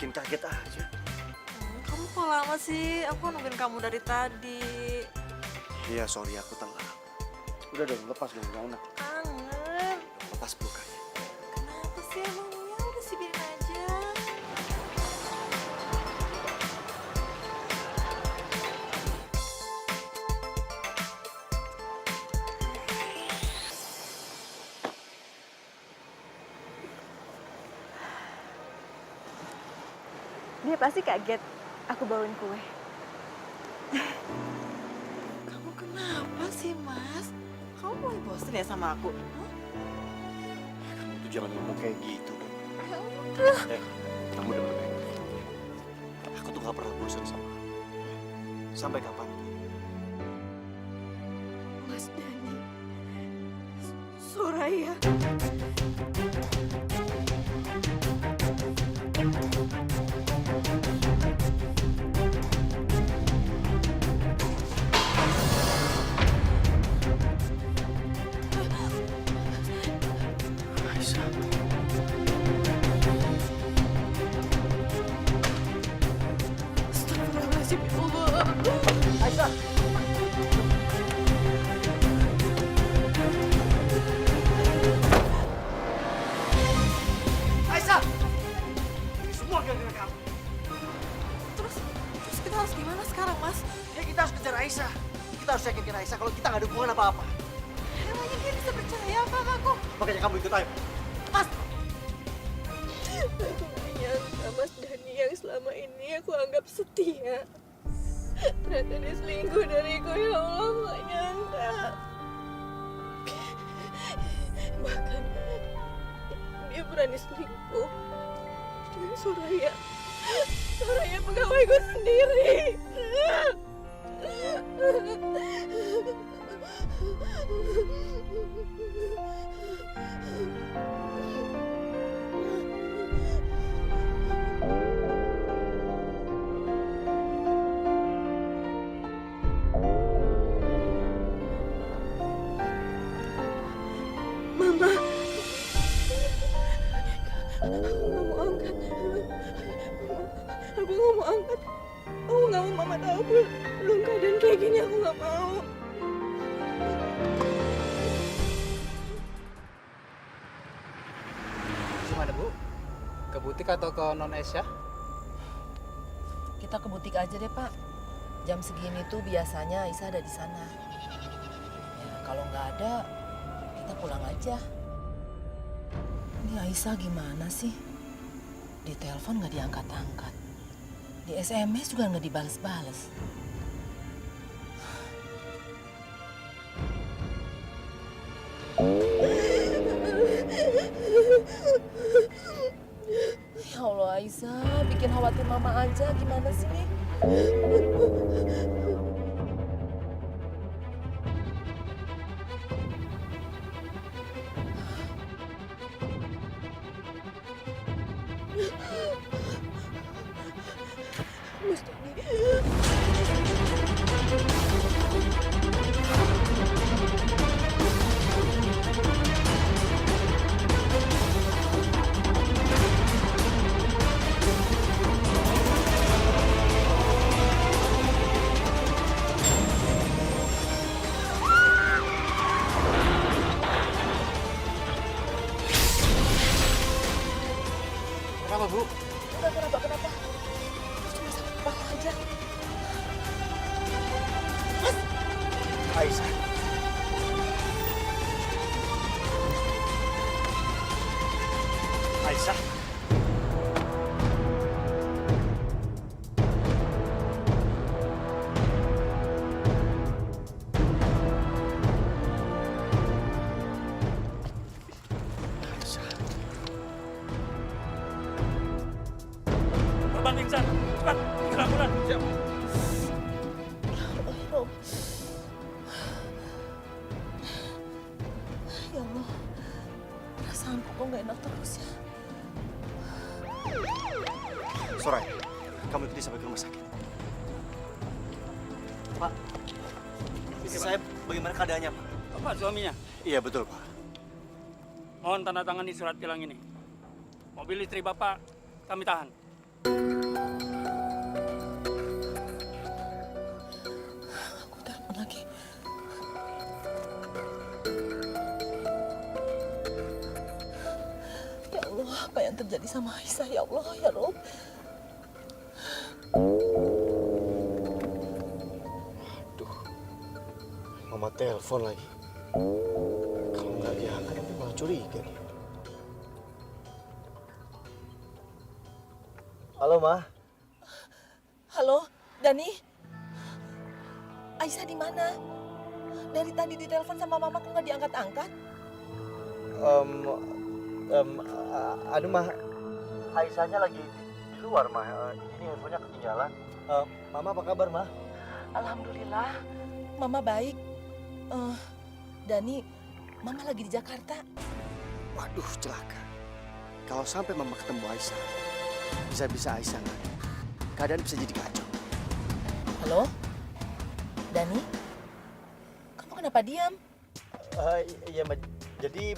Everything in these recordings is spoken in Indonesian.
bikin kaget aja. Kamu kok lama sih? Aku nungguin kamu dari tadi. Iya, sorry aku telat. Udah dong, lepas dong, gak enak. Kangen. Lepas pelukannya. Kenapa sih emangnya? Udah sih biarin aja. Dia pasti kaget aku bawain kue. Kamu kenapa sih, Mas? Kamu mulai bosen ya sama aku? Hah? Kamu tuh jangan ngomong kayak gitu dong. Ya udah. Kamu denger baik-baik. Aku tuh gak pernah bosan sama kamu. Sampai kapan? Mas Dani, Soraya. Aisyah. Astagfirullahaladzim, ya Allah. Aisyah. Aisyah. Ini semua gara-gara kamu. Terus kita harus gimana sekarang, Mas? Ya kita harus kejar Aisyah. Kita harus yakinkan Aisyah kalau kita gak ada hubungan apa-apa. Emangnya dia bisa percaya apa sama aku? Makanya kamu ikut ayo. Mas. Aku gak nyangka Mas Dani yang selama ini aku anggap setia. Ternyata dia selingkuh dariku, ya Allah, gak nyangka. Bahkan dia berani selingkuh dengan Soraya. Soraya pegawaiku sendiri. Mama, aku nggak mau angkat. Aku nggak mau angkat. Aku nggak mau Mama tahu belum keadaan kayak gini. Aku nggak mau. Gimana Bu? Ke butik atau ke non Aisyah? Kita ke butik aja deh Pak. Jam segini tuh biasanya Aisyah ada di sana. Ya kalau nggak ada, kita pulang aja. Ini Aisyah gimana sih? Di telepon nggak diangkat-angkat. Di SMS juga nggak dibales-bales. Ya Allah Aisyah, bikin khawatir Mama aja. Gimana sih? Mas Dani. Kenapa Bu? Kenapa? Cuma sakit kepala aja. Aisyah. Aisyah. Korban pingsan, cepat, ke ambulan. Siap. Ya Allah, perasaanku kok nggak enak terus ya. Soraya, kamu ikuti sampai ke rumah sakit. Pak, istri saya bagaimana keadaannya, Pak? Bapak suaminya, Iya, betul, Pak. mohon tanda tangan di surat tilang ini. Mobil istri Bapak kami tahan. Aku telepon lagi. Ya Allah, apa yang terjadi sama Aisyah? Ya Allah, ya Rob. Aduh, mama telepon lagi. Kalau nggak diangkat nanti malah curiga nih. Halo, Ma. Halo, Dani. Aisyah di mana? Dari tadi ditelepon sama mama kok nggak diangkat-angkat? Aduh, Ma. Aisyahnya lagi di luar, Ma. Ini handphonenya ketinggalan. Mama apa kabar, Ma? Alhamdulillah, mama baik. Dani, mama lagi di Jakarta. Waduh, celaka. Kalau sampai Mama ketemu Aisyah, bisa-bisa Aisyah nggak ada. Keadaan bisa jadi kacau. Halo, Dani, kamu kenapa diam? Iya, Ma. Jadi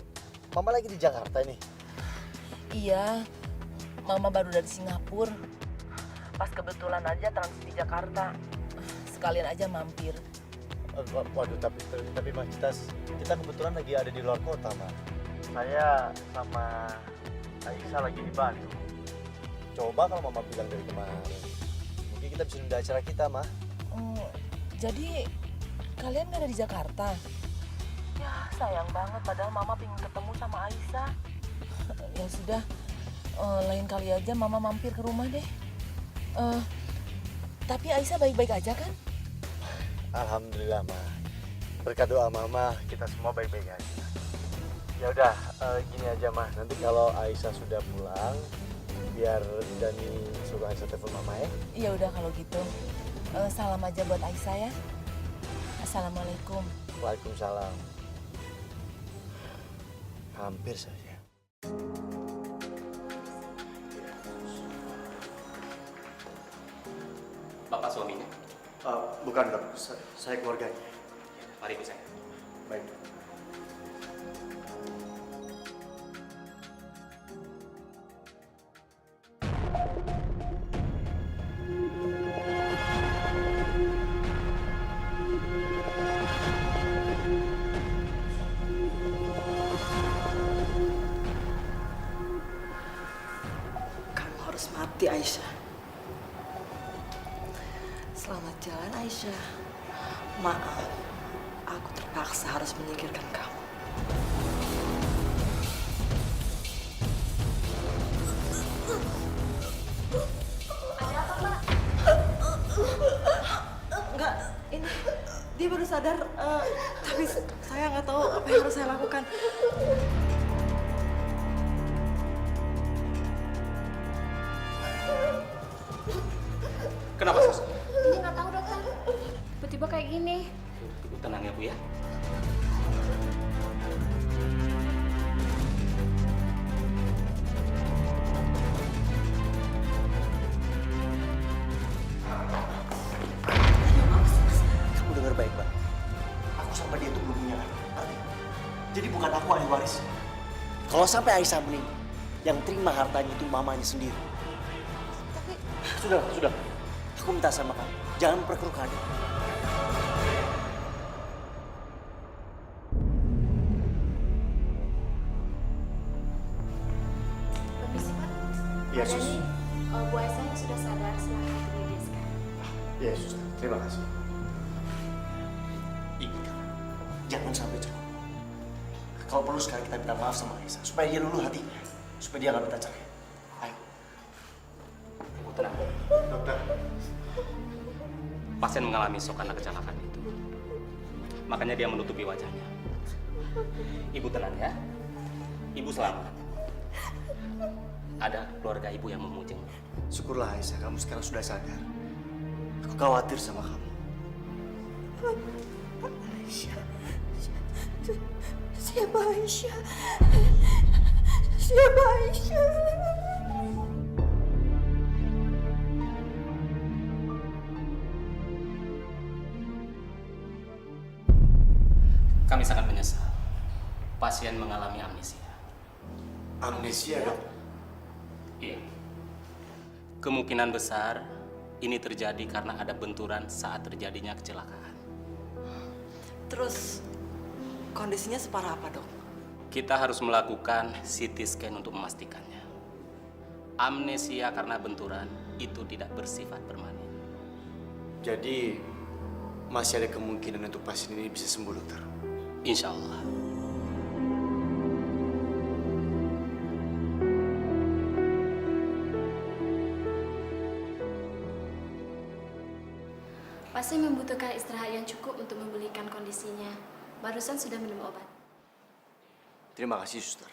Mama lagi di Jakarta nih. Iya, mama baru dari Singapura. Pas kebetulan aja transit di Jakarta. Sekalian aja mampir. Waduh, tapi Ma, kita kebetulan lagi ada di luar kota, Ma. Saya sama Aisyah lagi di Bandung. Coba kalau Mama bilang dari kemarin, mungkin kita bisa nunda acara kita, Ma. Jadi kalian nggak ada di Jakarta? Ya sayang banget, padahal mama pengen ketemu sama Aisyah. Ya sudah, lain kali aja mama mampir ke rumah deh. Tapi Aisyah baik-baik aja kan? Alhamdulillah, Ma. Berkat doa Mama, kita semua baik-baik aja. Ya udah, gini aja, Ma. Nanti kalau Aisyah sudah pulang, biar Dani suruh Aisyah telepon Mama ya. Ya udah kalau gitu. Salam aja buat Aisyah ya. Assalamualaikum. Waalaikumsalam. Hampir saja. Bapak suaminya? Bukan, Dok. Saya keluarganya. Mari ikut saya. Baik. Kamu harus mati, Aisyah. Selamat jalan, Aisyah. Maaf, aku terpaksa harus menyingkirkan kamu. Ada apa, Pak? Enggak, ini dia baru sadar, tapi saya nggak tahu apa yang harus saya lakukan. Kenapa, Sus? Ini nggak tahu, dokter. Tiba-tiba kayak gini. Ibu tenang ya, Bu ya. Kamu dengar baik-baik. Aku sama dia itu belum punya anak. Ngerti? Jadi bukan aku ahli waris. Kalau sampai Aisyah meninggal, yang terima hartanya itu mamanya sendiri. Tapi Sudah. Aku minta sama kamu, jangan memperkeruh keadaan. permisi, Pak. Iya, Pak Sus. Dani, Bu Aisyah sudah sadar, silahkan ke dia sekarang. Iya, Sus. Terima kasih. Ibu, jangan sampai ceroboh. Kalau perlu sekarang kita minta maaf sama Aisyah, supaya dia luluh hatinya, supaya dia nggak minta cerai. Ayo. Ibu tenang. Dokter. Pasien mengalami shock karena kecelakaan itu. Makanya dia menutupi wajahnya. Ibu tenang ya. Ibu selamat. Ada keluarga ibu yang memujeng. Syukurlah Aisyah, kamu sekarang sudah sadar. Aku khawatir sama kamu. Aisyah. Siapa Aisyah? Siapa Aisyah? Kami sangat menyesal. Pasien mengalami amnesia. Amnesia, Dok. Iya. Kemungkinan besar ini terjadi karena ada benturan saat terjadinya kecelakaan. Terus kondisinya separah apa, Dok? Kita harus melakukan CT scan untuk memastikannya. Amnesia karena benturan itu tidak bersifat permanen. Jadi masih ada kemungkinan untuk pasien ini bisa sembuh, dokter. Insya Allah. Pasien membutuhkan istirahat yang cukup untuk memulihkan kondisinya. Barusan sudah minum obat. Terima kasih, suster.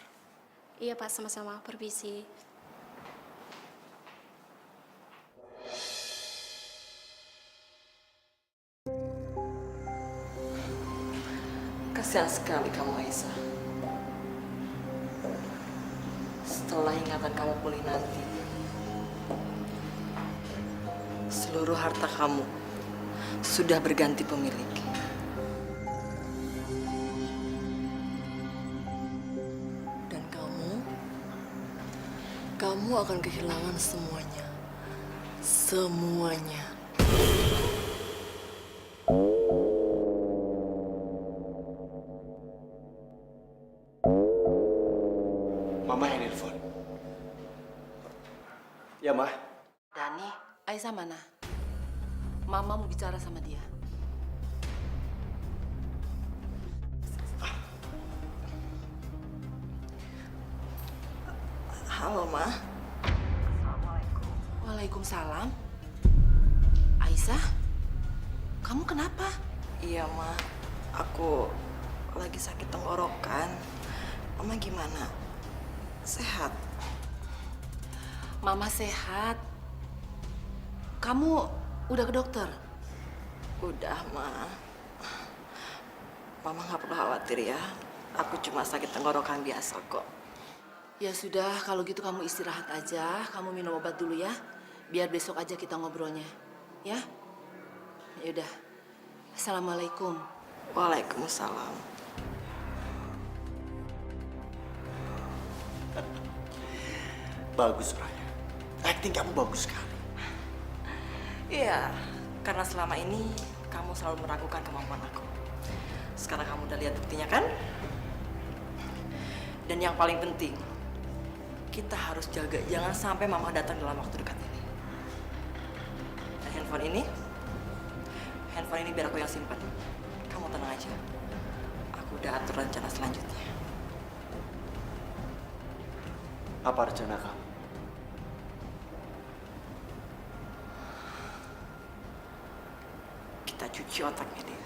Iya Pak, sama-sama. Permisi. Kasihan sekali kamu, Aisyah. Setelah ingatan kamu pulih nanti, seluruh harta kamu sudah berganti pemilik. Dan kamu akan kehilangan semuanya. Semuanya. Mama yang nelfon. Ya, Ma. Dani, Aisyah mana? Mama mau bicara sama dia. Halo, Ma. Waalaikumsalam. Aisyah, kamu kenapa? Iya, Ma. Aku lagi sakit tenggorokan. Mama gimana? Sehat? Mama sehat. Kamu udah ke dokter? Udah, Ma. Mama nggak perlu khawatir ya. Aku cuma sakit tenggorokan biasa kok. Ya sudah, kalau gitu kamu istirahat aja. Kamu minum obat dulu ya. Biar besok aja kita ngobrolnya. Ya? Ya udah. Assalamualaikum. Waalaikumsalam. Bagus, Raya. Acting kamu bagus sekali. Iya, karena selama ini kamu selalu meragukan kemampuan aku. Sekarang kamu udah lihat buktinya kan? Dan yang paling penting, kita harus jaga jangan sampai mama datang dalam waktu dekat ini. Dan handphone ini biar aku yang simpan. Kamu tenang aja. Aku udah atur rencana selanjutnya. Apa rencana kamu? Kita cuci otaknya dia.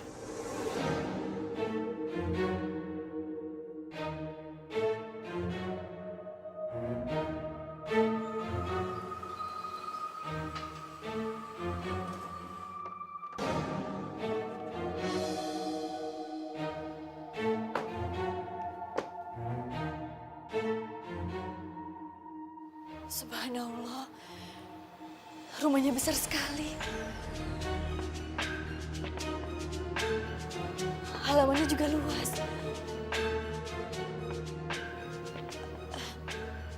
Subhanallah. Rumahnya besar sekali. Halamannya juga luas.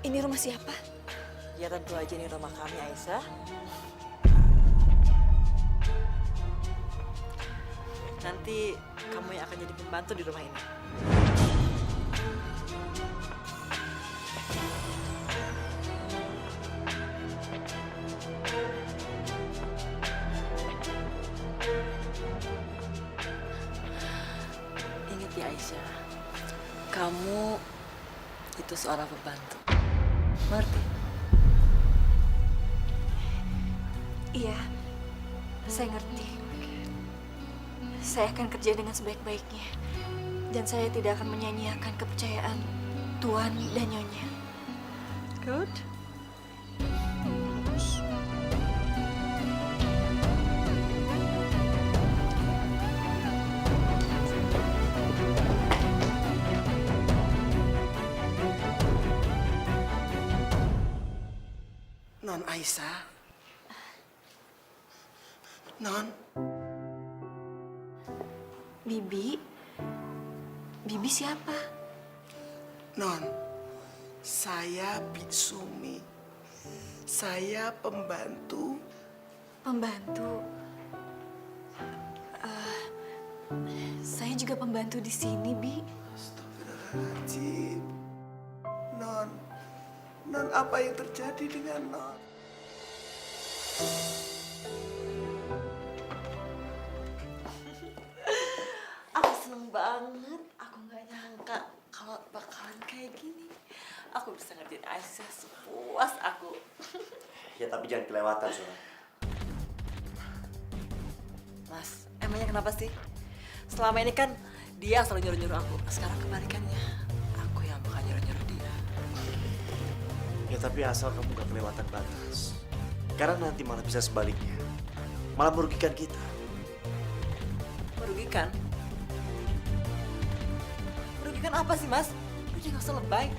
Ini rumah siapa? Ya tentu aja ini rumah kami, Aisyah. Nanti kamu yang akan jadi pembantu di rumah ini. Ingat ya Aisyah, kamu itu seorang pembantu. Ngerti? Iya, saya ngerti. Saya akan kerja dengan sebaik-baiknya. Dan saya tidak akan menyanyiakan kepercayaan Tuan dan Nyonya. Good. Non Aisyah. Non. Bibi? Bibi siapa? Non. Saya Bitsumi. Saya pembantu. Pembantu. Saya juga pembantu di sini, Bi. Astagfirullahaladzim. Non, apa yang terjadi dengan Non? Aku seneng banget. Aku nggak nyangka kalau bakalan kayak gini. Aku bisa ngerjain Aisyah sepuas aku. Ya tapi jangan kelewatan, Soal. Mas, emangnya kenapa sih? Selama ini kan dia yang selalu nyuruh-nyuruh aku. Sekarang kebalikannya, aku yang bakal nyuruh-nyuruh dia. Ya tapi asal kamu gak kelewatan batas. Karena nanti malah bisa sebaliknya. Malah merugikan kita. Merugikan? Merugikan apa sih, Mas? Lu jangan usah lebay.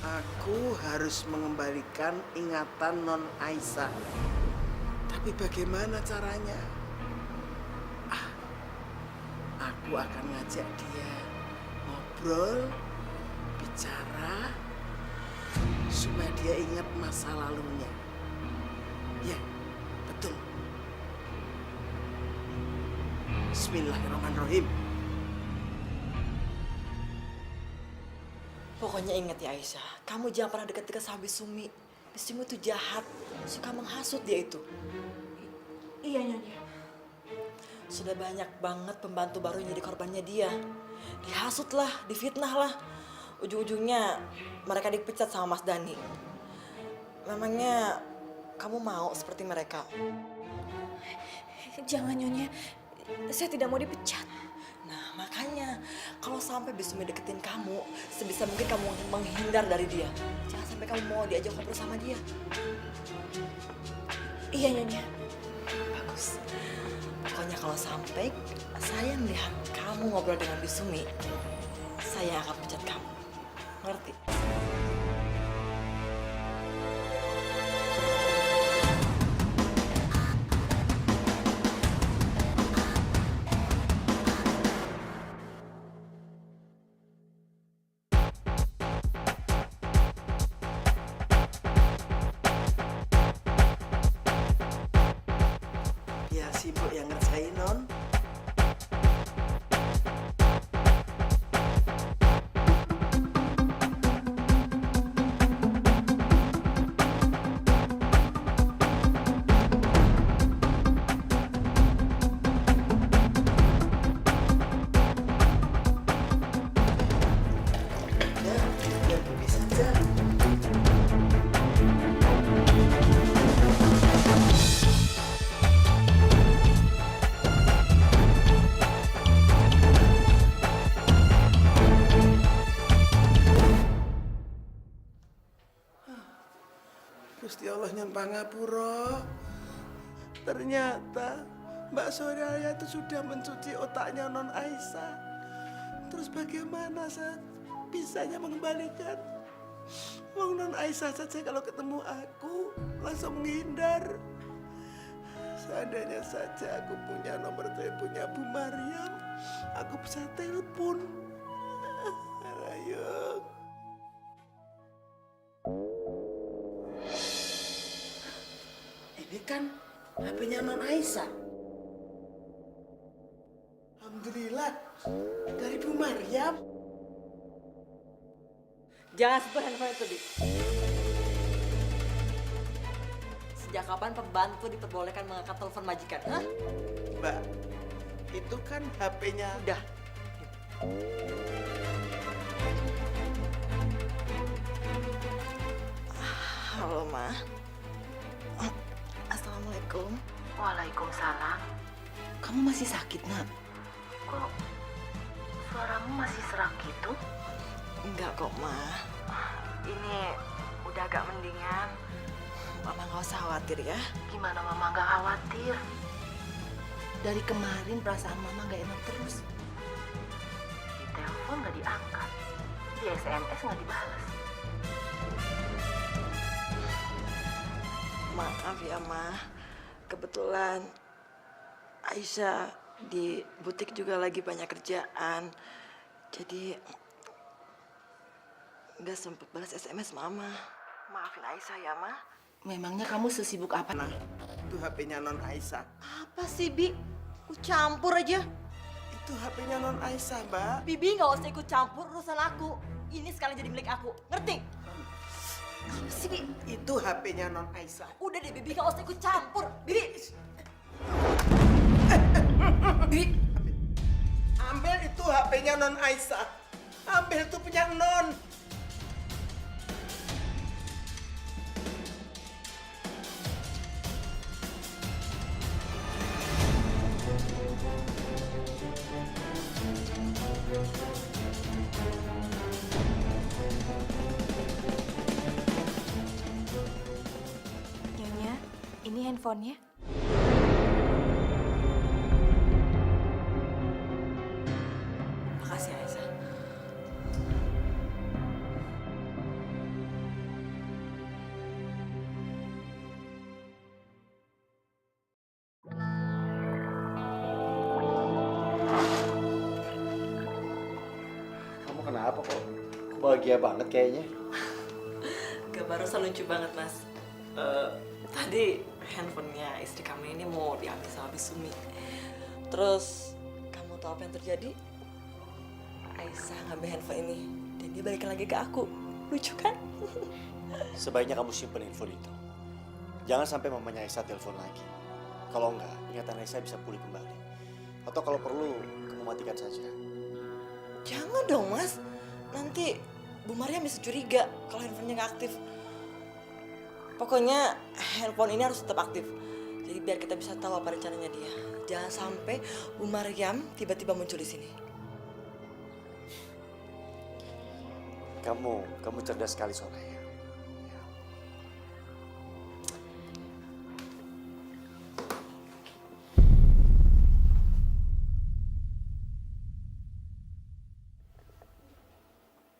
Aku harus mengembalikan ingatan Non Aisyah. Tapi bagaimana caranya? Aku akan ngajak dia ngobrol, bicara, supaya dia ingat masa lalunya. Ya, betul. Bismillahirrahmanirrahim. Pokoknya ingat ya Aisyah, kamu jangan pernah dekat-dekat sama Bisumi. Bisumi itu jahat, suka menghasut dia itu. Iya, Nyonya. Sudah banyak banget pembantu baru yang jadi korbannya dia. Dihasut lah, difitnah lah. Ujung-ujungnya mereka dipecat sama Mas Dani. Memangnya kamu mau seperti mereka? Jangan, Nyonya. Saya tidak mau dipecat. Nah makanya kalau sampai Bisumi deketin kamu, sebisa mungkin kamu menghindar dari dia. Jangan sampai kamu mau diajak ngobrol sama dia. Iya, Nyonya. Bagus. Pokoknya kalau sampai saya melihat kamu ngobrol dengan Bisumi, saya akan pecat kamu. Ngerti? Biar sibuk yang ngerjain, Non. Ya, biar pergi saja. Gusti Allah nyen pangapura. Ternyata Mbak Soraya itu sudah mencuci otaknya Non Aisyah. Terus bagaimana saya bisanya mengembalikan? Wong Non Aisyah saja kalau ketemu aku langsung menghindar. Seandainya saja aku punya nomor teleponnya Bu Maryam, aku bisa telepon. Ayo. Ini kan HP-nya Non Aisyah. Alhamdulillah, dari Bu Maryam. Jangan sentuh handphone itu, Dik. Sejak kapan pembantu diperbolehkan mengangkat telepon majikan? Hah? Mbak, itu kan HP-nya. Udah. Halo, Ma. Assalamualaikum. Waalaikumsalam. Kamu masih sakit, Nak? Kok suaramu masih serak gitu? Enggak kok, Ma. Ini udah agak mendingan. Mama nggak usah khawatir ya. Gimana Mama gak khawatir? Dari kemarin perasaan Mama gak enak terus. Di telepon gak diangkat, di SMS gak dibalas. Maaf ya, Ma. Kebetulan Aisyah di butik juga lagi banyak kerjaan. Jadi nggak sempet balas SMS Mama. Maafin Aisyah ya, Ma. Memangnya kamu sesibuk apa? Nah, itu HP-nya Non Aisyah. Apa sih, Bi? Ku campur aja. Itu HP-nya Non Aisyah, Mbak. Bibi nggak usah ikut campur urusan aku. Ini sekali jadi milik aku, ngerti? Apa sih, Bi? Itu HP-nya Non Aisyah. Udah deh, Bibi nggak usah ikut campur. Bibi! Bibi! Ambil itu HP-nya Non Aisyah. Ambil itu punya Non. Nyonya, ini handphonenya. Makasih, Aisyah. Kamu kenapa kok? Bahagia banget kayaknya. Barusan lucu banget, Mas. Tadi handphonenya istri kami ini mau diambil sama Bisumi. Terus, kamu tahu apa yang terjadi? Aisyah ngambil handphone ini dan dia balikan lagi ke aku. Lucu kan? Sebaiknya kamu simpen info itu. Jangan sampai mamanya Aisyah telepon lagi. Kalau enggak, ingatan Aisyah bisa pulih kembali. Atau kalau perlu, kamu matikan saja. Jangan dong, Mas. Nanti Bu Maria bisa curiga kalau handphonenya nggak aktif. Pokoknya handphone ini harus tetap aktif. Jadi biar kita bisa tahu apa rencananya dia. Jangan sampai Bu Mariam tiba-tiba muncul di sini. Kamu cerdas sekali Soraya.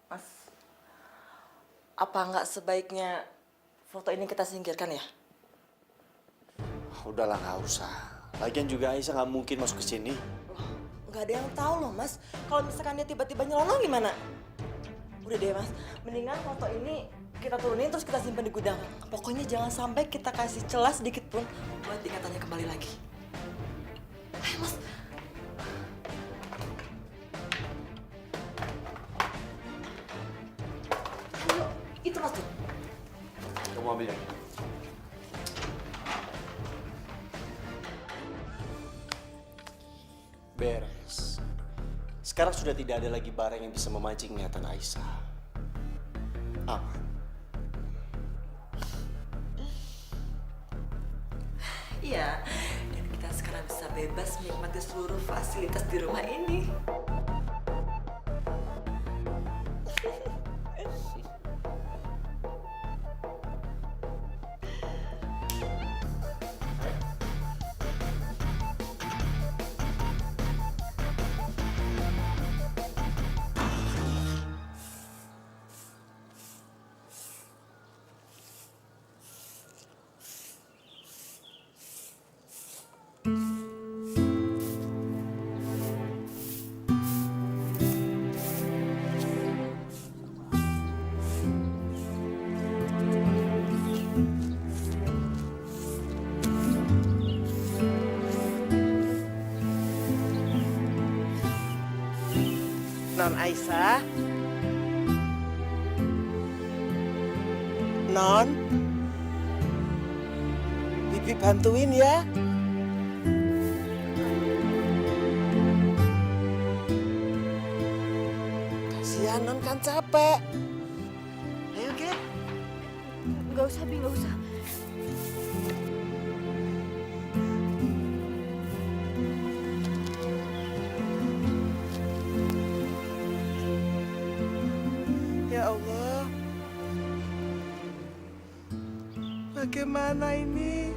Mas, apa nggak sebaiknya foto ini kita singkirkan ya? Udahlah, nggak usah. Lagian juga Aisyah nggak mungkin masuk ke sini. Loh, nggak ada yang tahu loh, Mas. Kalau misalkan dia tiba-tiba nyelonong gimana? Udah deh, Mas. Mendingan foto ini kita turunin terus kita simpan di gudang. Pokoknya jangan sampai kita kasih celah sedikit pun buat ingatannya kembali lagi. Ayo, Mas. Ayo, itu Mas tuh. Kamu ambil yang ini. Beres. Sekarang sudah tidak ada lagi barang yang bisa memancing ingatan Aisyah. Aman. Iya, dan kita sekarang bisa bebas menikmati seluruh fasilitas di rumah ini. Non Aisyah. Non. Bibi bantuin ya. Kasihan Non kan capek. Ayo, Ge. Nggak usah, Bi, nggak usah. Ya Allah. Bagaimana ini?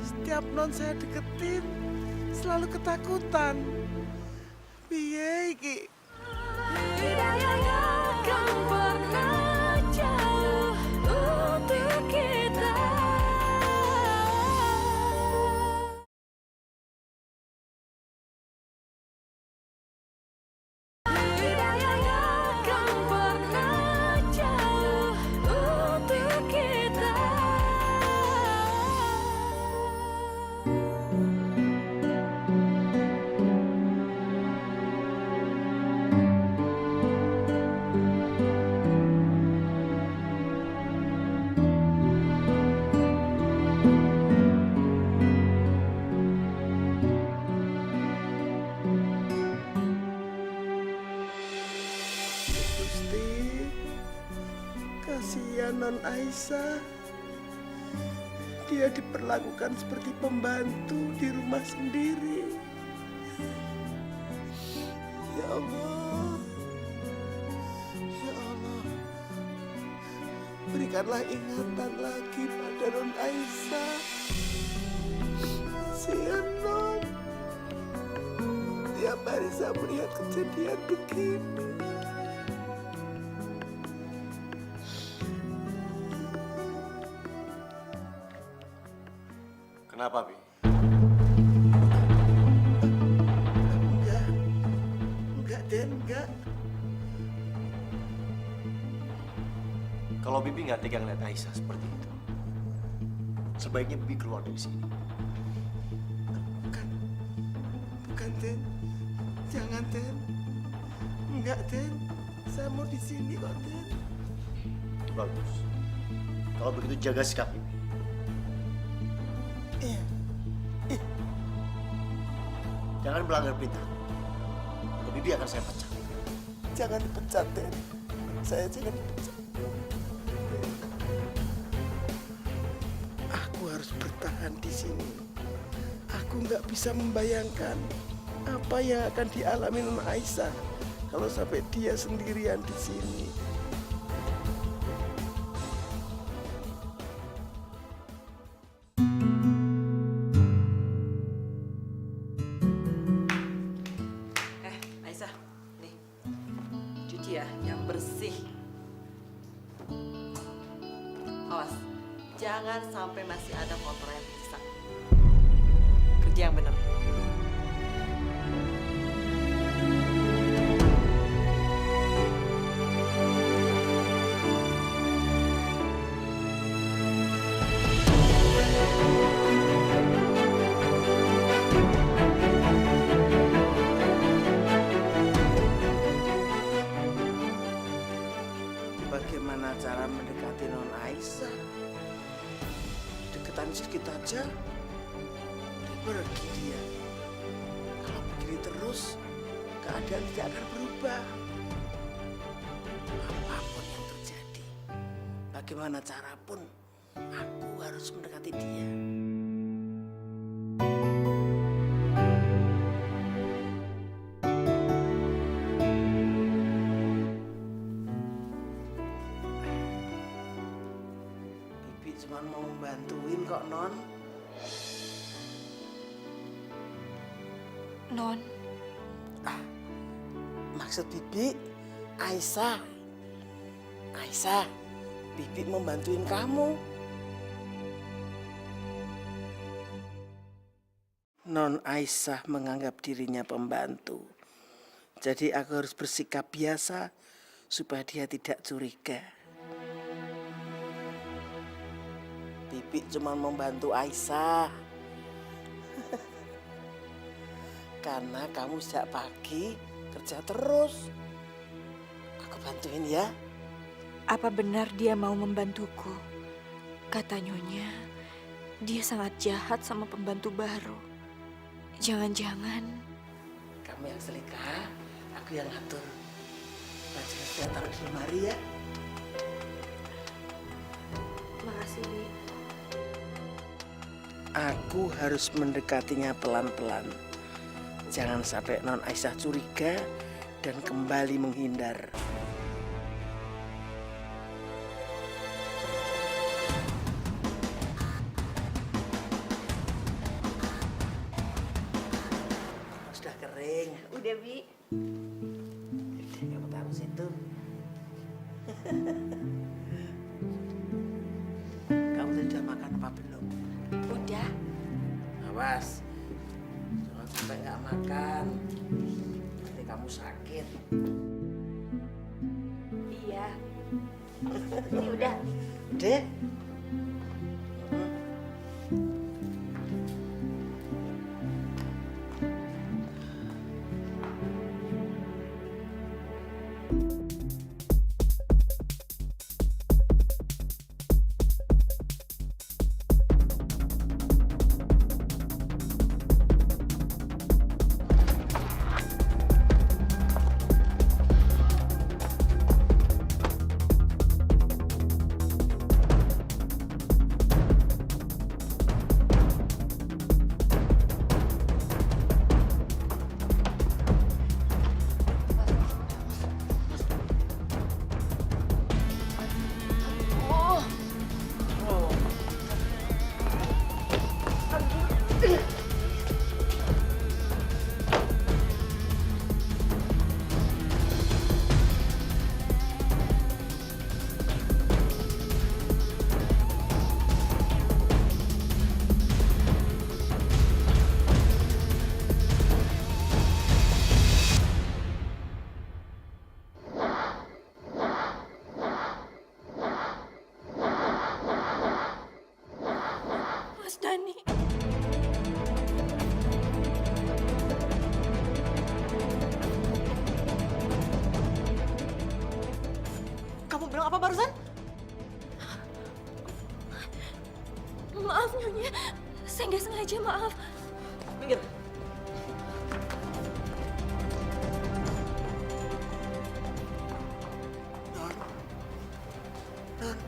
Setiap Non saya deketin selalu ketakutan. Piye iki? Tidak akan pernah jauh untuk kita. Tidak akan pernah Aisyah. Dia diperlakukan seperti pembantu di rumah sendiri. Ya Allah, ya Allah, berikanlah ingatan lagi pada Non Aisyah. Kasihan Non, tiap hari saya melihat kejadian begini. Kenapa, Bi? Enggak, Den, enggak. Kalau Bibi nggak tega ngeliat Aisyah seperti itu, sebaiknya Bibi keluar dari sini. Bukan, Den. Jangan, Den. Enggak, Den. Saya mau di sini kok, Den. Bagus. Kalau begitu jaga sikap Bibi. Iya. Jangan melanggar perintah. Atau Bibi akan saya pecat. Jangan dipecat, Den. Saya jangan dipecat. Aku harus bertahan di sini. Aku nggak bisa membayangkan apa yang akan dialami Non Aisyah kalau sampai dia sendirian di sini. Aisyah, nih, cuci ya, yang bersih. Awas, jangan sampai masih ada kotoran yang tersisa. Kerja yang benar. Bagaimana cara mendekati Non Aisyah? Deketan sedikit aja, udah pergi dia. Kalau begini terus, keadaan tidak akan berubah. Apapun yang terjadi, bagaimana cara pun, aku harus mendekati dia. Bibi cuma mau membantuin kok, Non. Non, Maksud Bibi, Aisyah. Aisyah, Bibi mau bantuin kamu. Non Aisyah menganggap dirinya pembantu. Jadi aku harus bersikap biasa supaya dia tidak curiga. Bibi cuma membantu Aisyah. Karena kamu sejak pagi kerja terus. Aku bantuin ya. apa benar dia mau membantuku? Kata Nyonya, dia sangat jahat sama pembantu baru. Jangan-jangan... Kamu yang selika, aku yang ngatur. Bajunya saya taruh di lemari ya. Makasih, Bi. Aku harus mendekatinya pelan-pelan. Jangan sampai Non Aisyah curiga dan kembali menghindar. Sudah kering. Udah, Bi. Udah, kamu taruh situ. Kamu sudah makan apa belum? Udah. Awas, jangan sampai nggak makan. Nanti kamu sakit. Iya. Ini udah. Dek. Mas Dhani. Kamu bilang apa barusan? Maaf Nyonya, saya nggak sengaja, maaf. Minggir. Non. Non.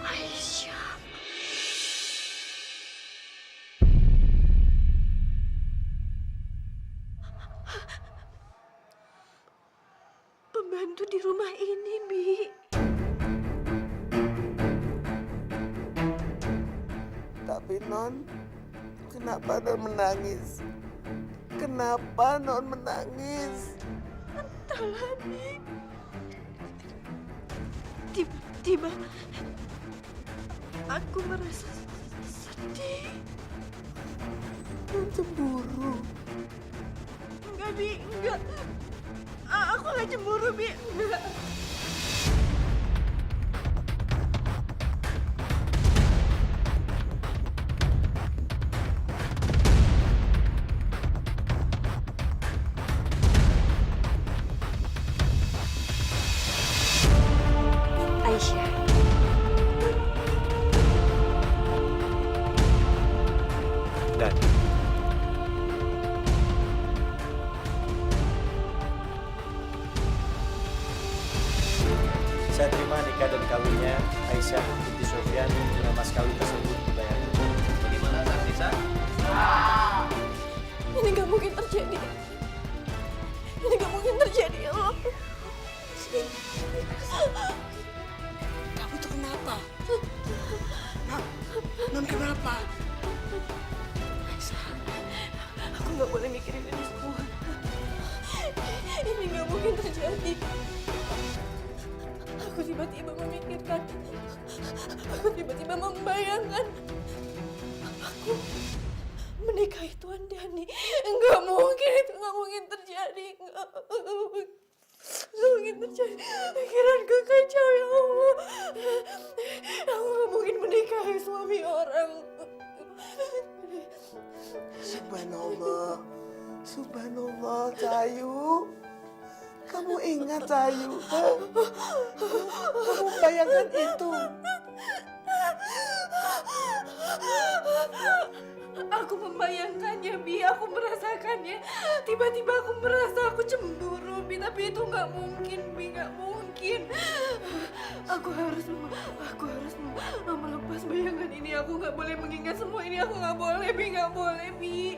Aisyah. Pembantu di rumah ini, Bi. Tapi Non, kenapa Non menangis? Kenapa Non menangis? Entahlah, Bi. Tiba-tiba aku merasa sedih. Non cemburu. Enggak, Bi, enggak. Aku nggak cemburu, Bi. Enggak. Aisyah. Dan saya terima nikah dan kawinnya Aisyah binti Sofyani dengan mas kawin tersebut dibayar. Bagaimana saksi sah? Ini nggak mungkin terjadi. Ini nggak mungkin terjadi, ya Allah. Kamu tuh kenapa? Non kenapa? Aku nggak boleh mikirin ini semua. Ini nggak mungkin terjadi. Aku tiba-tiba memikirkan. Aku tiba-tiba membayangkan. Aku menikahi Tuan Dhani. Nggak mungkin, itu nggak mungkin terjadi. Nggak mungkin terjadi. Pikiranku kacau, ya Allah. Aku nggak mungkin menikahi suami orang. Subhanallah. Subhanallah, Cahayu. Kamu ingat, Cahayu? Kamu bayangkan itu. Aku membayangkannya, Bi. Aku merasakannya. Tiba-tiba aku merasa aku cemburu, Bi. Tapi itu nggak mungkin, Bi. Nggak mungkin. Aku harus melepas bayangan ini. Aku nggak boleh mengingat semua ini. Aku nggak boleh, Bi. Nggak boleh, Bi.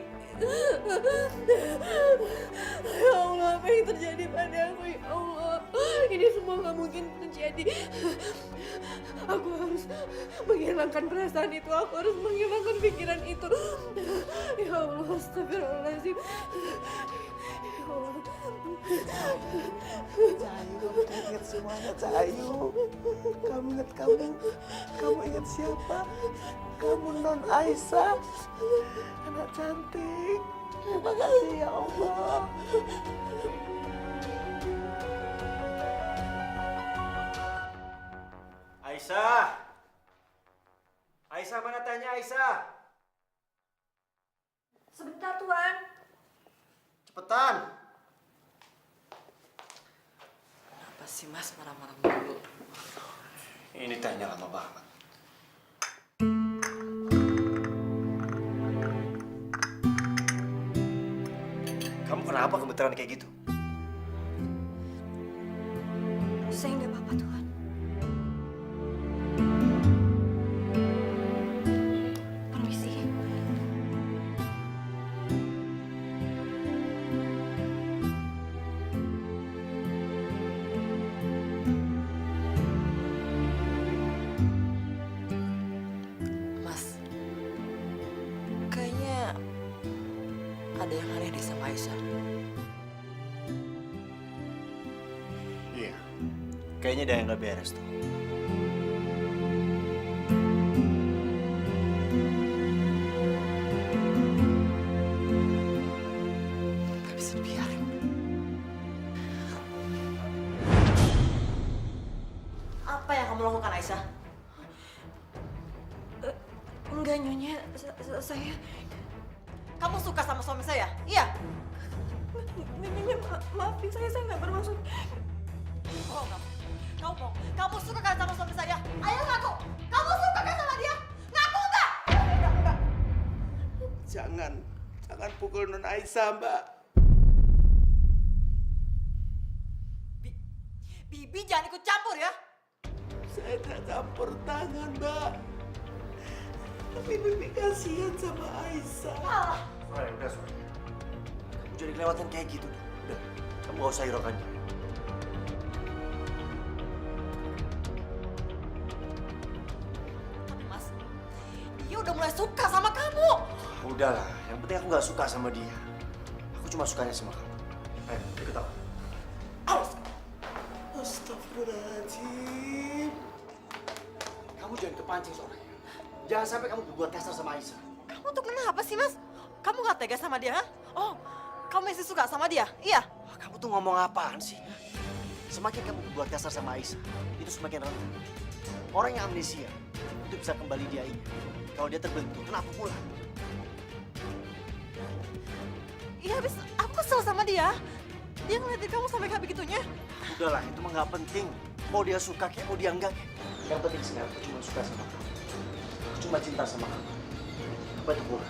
Ya Allah, apa yang terjadi padaku, ya Allah. Ini semua nggak mungkin terjadi. Aku harus menghilangkan perasaan itu. Aku harus menghilangkan pikiran itu. Ya Allah, astagfirullahaladzim. Ya Allah. Cahayu, kamu ingat semuanya, Cahayu. Kamu ingat kamu ingat siapa? Kamu Non Aisyah, anak cantik. Terima kasih ya Allah. Aisyah! Aisyah, mana tanya Aisyah? Sebentar, Tuan. Cepetan! Kenapa sih Mas marah-marah mulu? Ini tanya lama banget. kenapa kebetulan kayak gitu? Saya nggak apa-apa, Tuhan. Permisi. Mas, kayaknya ada yang aneh deh sama Aisyah. Iya. Kayaknya ada yang nggak beres tuh. Nggak bisa dibiarin. Apa yang kamu lakukan, Aisyah? Enggak, Nyonya. Saya... Kamu suka sama suami saya? Iya? Nyonya, maafin saya nggak bermaksud... Oh, kamu suka kan sama suami saya? Ayo ngaku! Kamu suka kan sama dia? Ngaku nggak? Jangan pukul Non Aisyah, Mbak. Bibi jangan ikut campur ya! Saya tidak campur tangan, Mbak. Tapi Bibi kasihan sama Aisyah. Alah, Udah, Soraya. Kamu jadi kelewatan kayak gitu. Udah, kamu gak usah hiraukan dia. tapi Mas, dia udah mulai suka sama kamu. Udahlah, yang penting aku gak suka sama dia. Aku cuma sukanya sama kamu. Ayo, ikut aku. Awas! Astagfirullahaladzim. Kamu jangan kepancing, Soraya. Jangan sampai kamu berbuat kasar sama Aisyah. Kamu tuh kenapa sih, Mas? Kamu gak tega sama dia, ha? Oh, kamu masih suka sama dia? Iya? Kamu tuh ngomong apaan sih? Semakin kamu berbuat kasar sama Aisyah, itu semakin rentan. Orang yang amnesia itu bisa kembali dia ingat. Kalau dia terbentur, kenapa pula? Iya, habis aku kesel sama dia. Dia ngeliatin kamu sampai kayak begitunya. Udahlah, itu mah nggak penting. Mau dia suka kayak mau dia enggak kayak. Yang penting sekarang aku cuma suka sama kamu. Aku cuma cinta sama kamu. Apa itu kurang?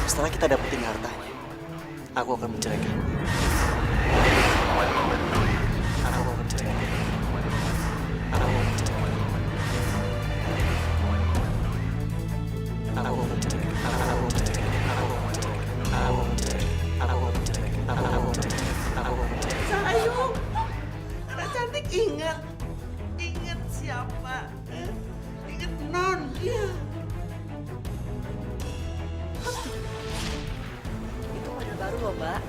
Setelah kita dapetin hartanya, aku akan menceraikan. Aku akan menceraikan. Aku akan menceraikan. Aku akan menceraikan. Aku akan menceraikan. Aku akan menceraikan. Aku akan menceraikan. Aku akan menceraikan. Aku akan menceraikan. Aku akan menceraikan. Sayang, anak cantik ingat siapa? Ingat Non. Iya. Itu model baru loh, Mbak.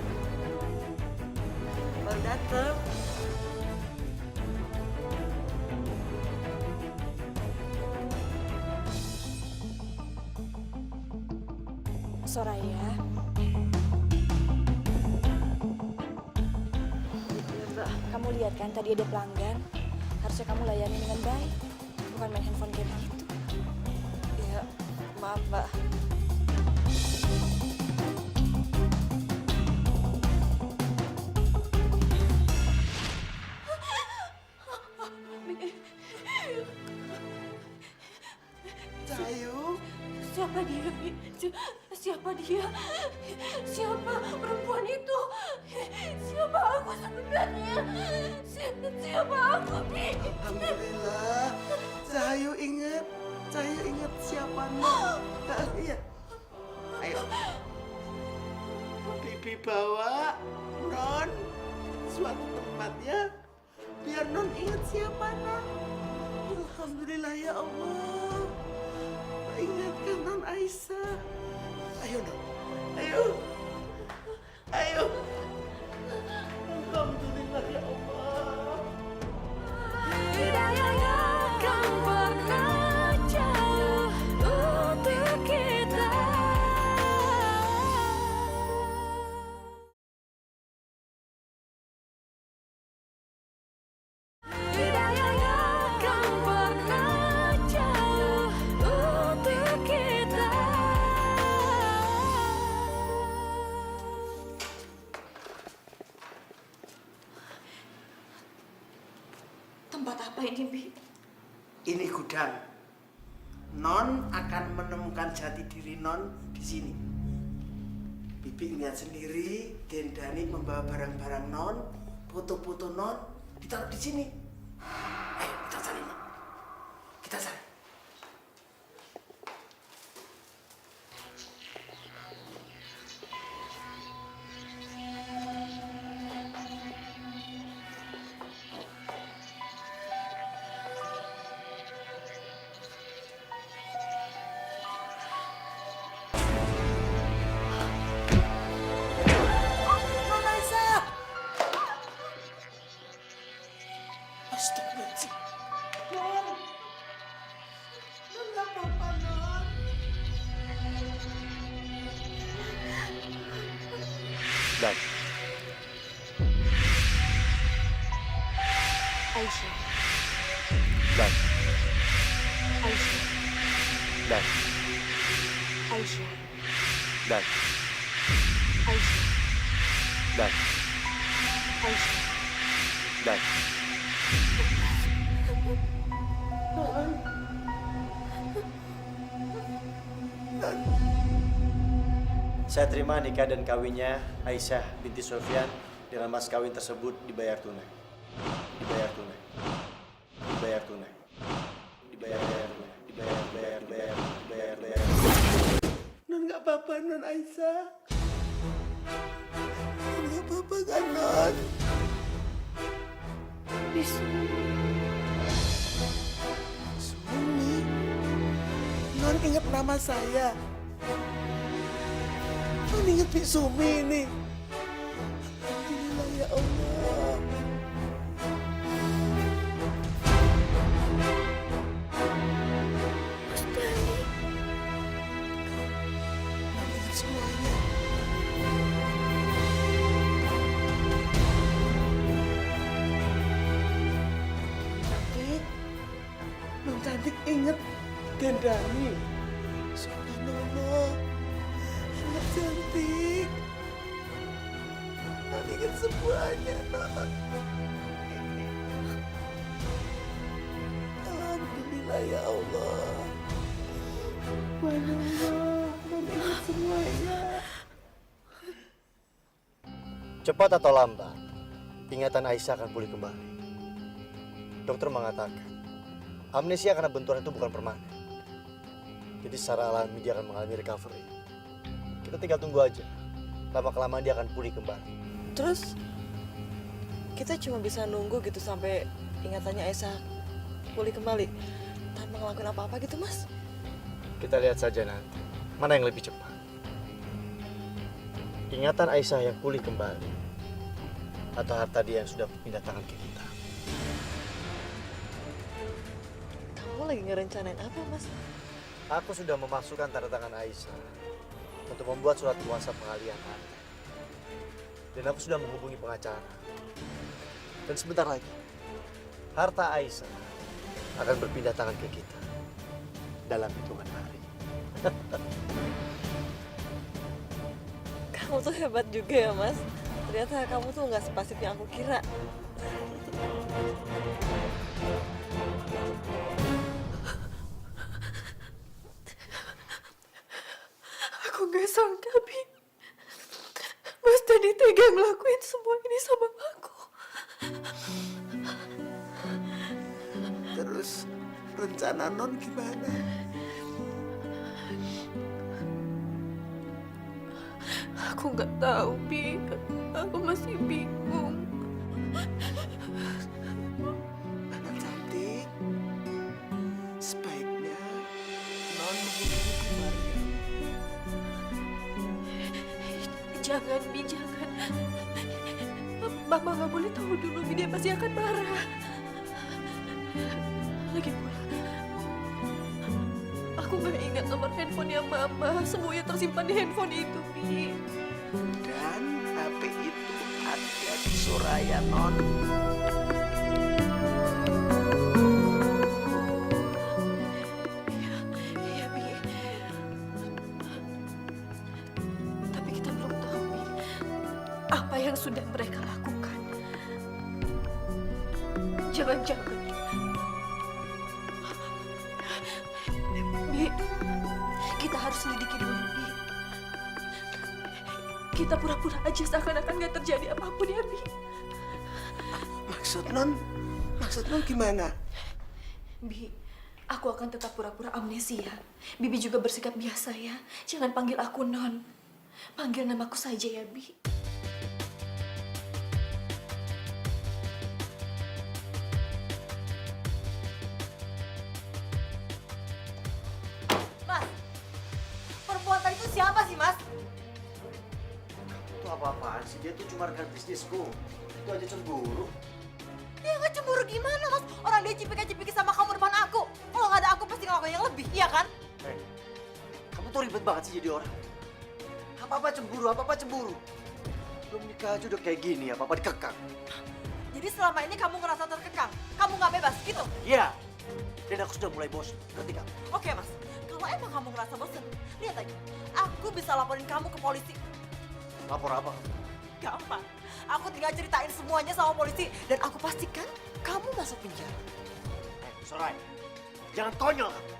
Baru dateng. Soraya. Mbak, kamu lihat kan tadi ada pelanggan. Harusnya kamu layani dengan baik. Bukan main handphone kayak begitu. Iya, maaf, Mbak. Cahayu, Siapa dia, Bi? Siapa dia? Siapa perempuan itu? Siapa aku sebenarnya? Siapa aku, Bi? alhamdulillah. Cahayu ingat siapa Non. Iya. Ayo. Bibi bawa Non suatu tempat ya. Biar Non ingat siapa Non. Alhamdulillah ya Allah. Ingatkan Non Aisyah. Ayo Non. Ayo. Ayo. Alhamdulillah ya Allah. Hidayahnya kan pernah jauh untuk kita. Apa ini, Bi? Ini gudang. Non akan menemukan jati diri Non di sini. Bibi lihat sendiri, Dendani membawa barang-barang Non, foto-foto Non ditaruh di sini. Ayo kita cari Non. Kita cari. Astagfirullahaladzim. Non. Non gak apa-apa, Non. Dan Aisyah. dan Aisyah. dan Aisyah. dan Aisyah. dan Aisyah. dan saya terima nikah dan kawinnya Aisyah binti Sofyan dengan mas kawin tersebut dibayar tunai. Dibayar tunai. Dibayar tunai. Dibayar tunai. Dibayar. Non gak apa-apa, Non Aisyah. Non gak apa-apa kan, Non? Sumi. Non ingat nama saya. Non ingat Bi Sumi ini. Alhamdulillah ya Allah. Non ingat semuanya. Cantik. Non cantik inget Dendani. Subhanallah. Anak cantik. Non inget semuanya, Non. Alhamdulillah ya Allah. Subhanallah. Non inget semuanya. Cepat atau lambat, ingatan Aisyah akan pulih kembali. Dokter mengatakan, amnesia karena benturan itu bukan permanen. Jadi secara alami dia akan mengalami recovery. Kita tinggal tunggu aja. Lama-kelamaan dia akan pulih kembali. Terus kita cuma bisa nunggu gitu sampai ingatannya Aisyah pulih kembali tanpa ngelakuin apa-apa gitu, Mas. Kita lihat saja nanti, mana yang lebih cepat. Ingatan Aisyah yang pulih kembali, atau harta dia yang sudah pindah tangan ke kita. Kamu lagi ngerencanain apa, Mas? Aku sudah memasukkan tanda tangan Aisyah untuk membuat surat kuasa pengalihan harta. Dan aku sudah menghubungi pengacara. Dan sebentar lagi, harta Aisyah akan berpindah tangan ke kita dalam hitungan hari. Kamu tuh hebat juga ya, Mas. Ternyata kamu tuh nggak sepasif yang aku kira. Aku gak sangka, Bi. Mas Dani tega ngelakuin semua ini sama aku. Terus rencana Non gimana? Aku gak tahu, Bi. Aku masih bingung. Anak cantik, sebaiknya Non menghubungi Bu Maryam. Jangan, Bi, jangan. Mama gak boleh tahu dulu, Bi. Dia pasti akan marah. Lagi pula, aku gak ingat nomor handphonenya Mama. Semuanya tersimpan di handphone itu, Bi. Dan HP itu ada di Soraya, Non. Iya, Bi. Tapi kita belum tahu, Bi, apa yang sudah mereka lakukan. Jangan-jangan harus selidiki dulu, Bi. Kita pura-pura aja seakan-akan gak terjadi apapun ya, Bi. Maksud non gimana? Bi, aku akan tetap pura-pura amnesia. Bibi juga bersikap biasa ya. Jangan panggil aku Non. Panggil namaku saja ya, Bi. Mas, perempuan tadi itu siapa sih, Mas? Itu apa-apaan sih? Dia tuh cuma rekan bisnisku. Itu aja cemburu. Dia nggak cemburu gimana, Mas? Orang dia cipika-cipiki sama kamu depan aku. Kalau nggak ada aku pasti ngelakuin yang lebih, iya kan? Hei, kamu tuh ribet banget sih jadi orang. Apa-apa cemburu. Belum nikah aja udah kayak gini, apa-apa dikekang. Jadi selama ini kamu ngerasa terkekang, kamu nggak bebas, gitu? Iya, dan aku sudah mulai bosan. Ngerti kamu? Oke, Mas. Kalau emang kamu ngerasa bosan, lihat aja. Aku bisa laporin kamu ke polisi. Lapor apa? Gampang. Aku tinggal ceritain semuanya sama polisi dan aku pastikan kamu masuk penjara. Sorai, jangan konyol kamu.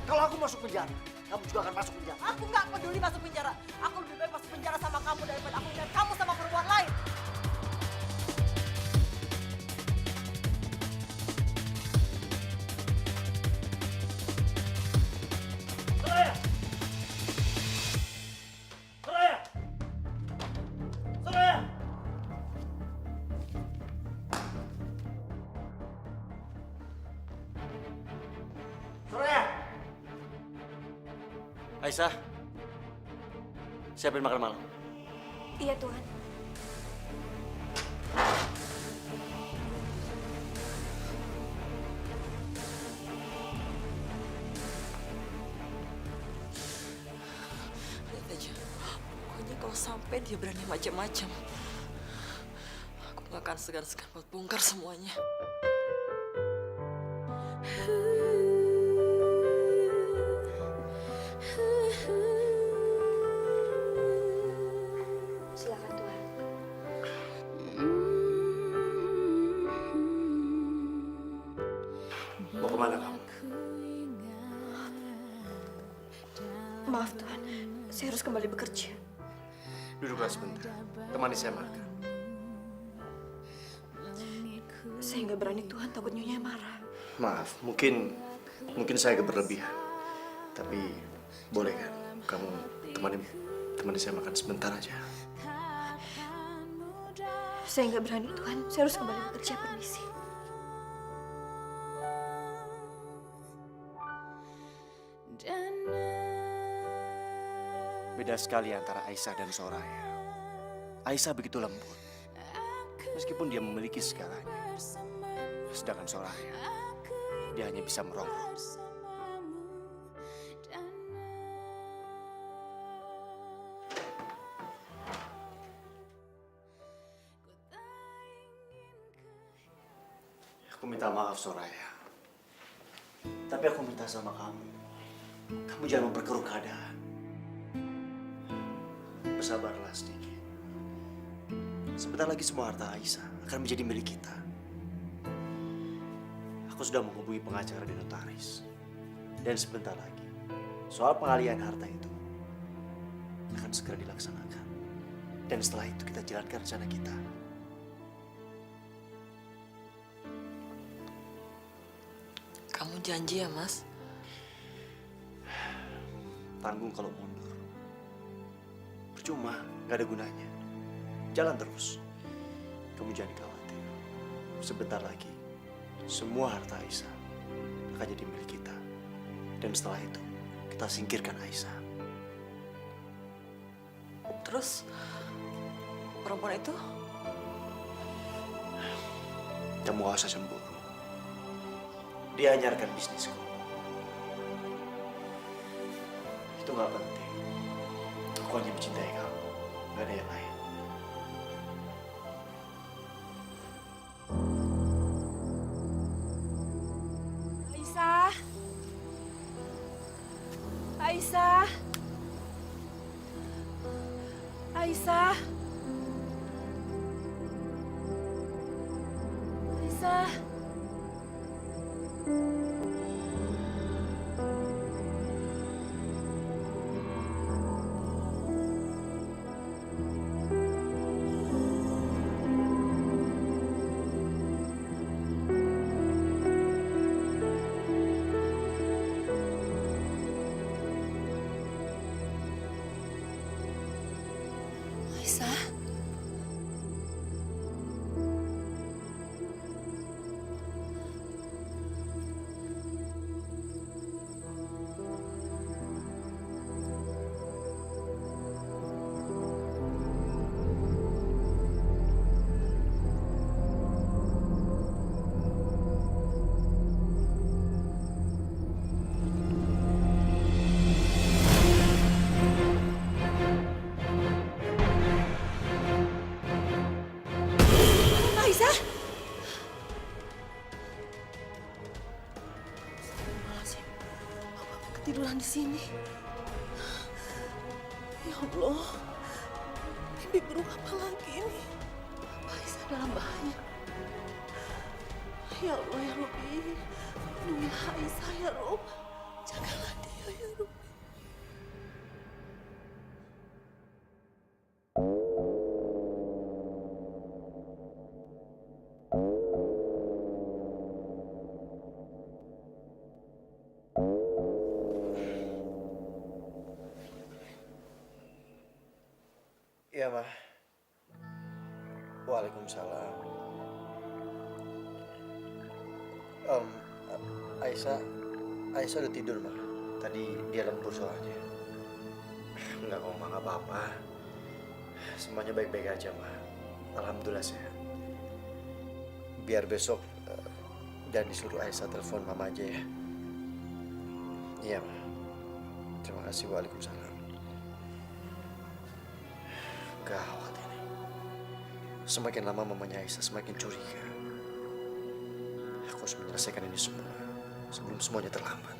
Kalau aku masuk penjara, kamu juga akan masuk penjara. Aku nggak peduli masuk penjara. Aku lebih baik masuk penjara sama kamu daripada aku lihat kamu sama perempuan lain. Soraya! Soraya! Soraya! Soraya! Aisyah, siapin makan malam. Iya, Tuhan. Lihat aja. Pokoknya kalau sampai dia berani macam-macam, aku nggak akan segan-segan buat bongkar semuanya. Silakan, Tuhan. Mau kemana kamu? Maaf, Tuhan. Saya harus kembali bekerja. Duduklah sebentar. Temani saya makan. Saya nggak berani, Tuhan. Takut Nyonya marah. Maaf, mungkin saya agak berlebihan. Tapi boleh kan? Kamu temani saya makan sebentar aja. Saya nggak berani, Tuhan. Saya harus kembali bekerja. Permisi. Beda sekali antara Aisyah dan Soraya. Aisyah begitu lembut. Meskipun dia memiliki segalanya. Sedangkan Soraya, dia hanya bisa merongrong. Aku minta maaf, Soraya. Tapi aku minta sama kamu. Kamu jangan memperkeruh keadaan. Bersabarlah sedikit. Sebentar lagi semua harta Aisyah akan menjadi milik kita. Aku sudah menghubungi pengacara dan notaris. Dan sebentar lagi, soal pengalihan harta itu akan segera dilaksanakan. Dan setelah itu kita jalankan rencana kita. Kamu janji ya, Mas? Tanggung kalau mundur. Percuma, gak ada gunanya. Jalan terus. Kamu jangan khawatir. Sebentar lagi, semua harta Aisyah akan jadi milik kita. Dan setelah itu, kita singkirkan Aisyah. Terus, perempuan itu? Kamu gak usah cemburu. Dia hanya rekan bisnisku. Itu gak penting. Aku hanya mencintai kamu. Gak ada yang lain. Aisyah. Aisyah. Aisyah. Aisyah. sini. Ya Allah, mimpi buruk apa lagi ini? Apa Aisyah dalam bahaya? Ya Allah ya Rabbi, lindungilah Aisyah ya Rabb. Jagalah dia ya Rabbi. Iya, Ma. Waalaikumsalam. Aisyah udah tidur, Ma. Tadi dia lembur soalnya. Enggak kok, Ma, nggak apa-apa. Semuanya baik-baik aja, Ma. Alhamdulillah sehat. Biar besok jangan disuruh Aisyah telepon Mama aja ya. Iya, Ma. Terima kasih. Waalaikumsalam. Gawat ini. Semakin lama mamanya Aisyah semakin curiga. Aku harus menyelesaikan ini semua sebelum semuanya terlambat.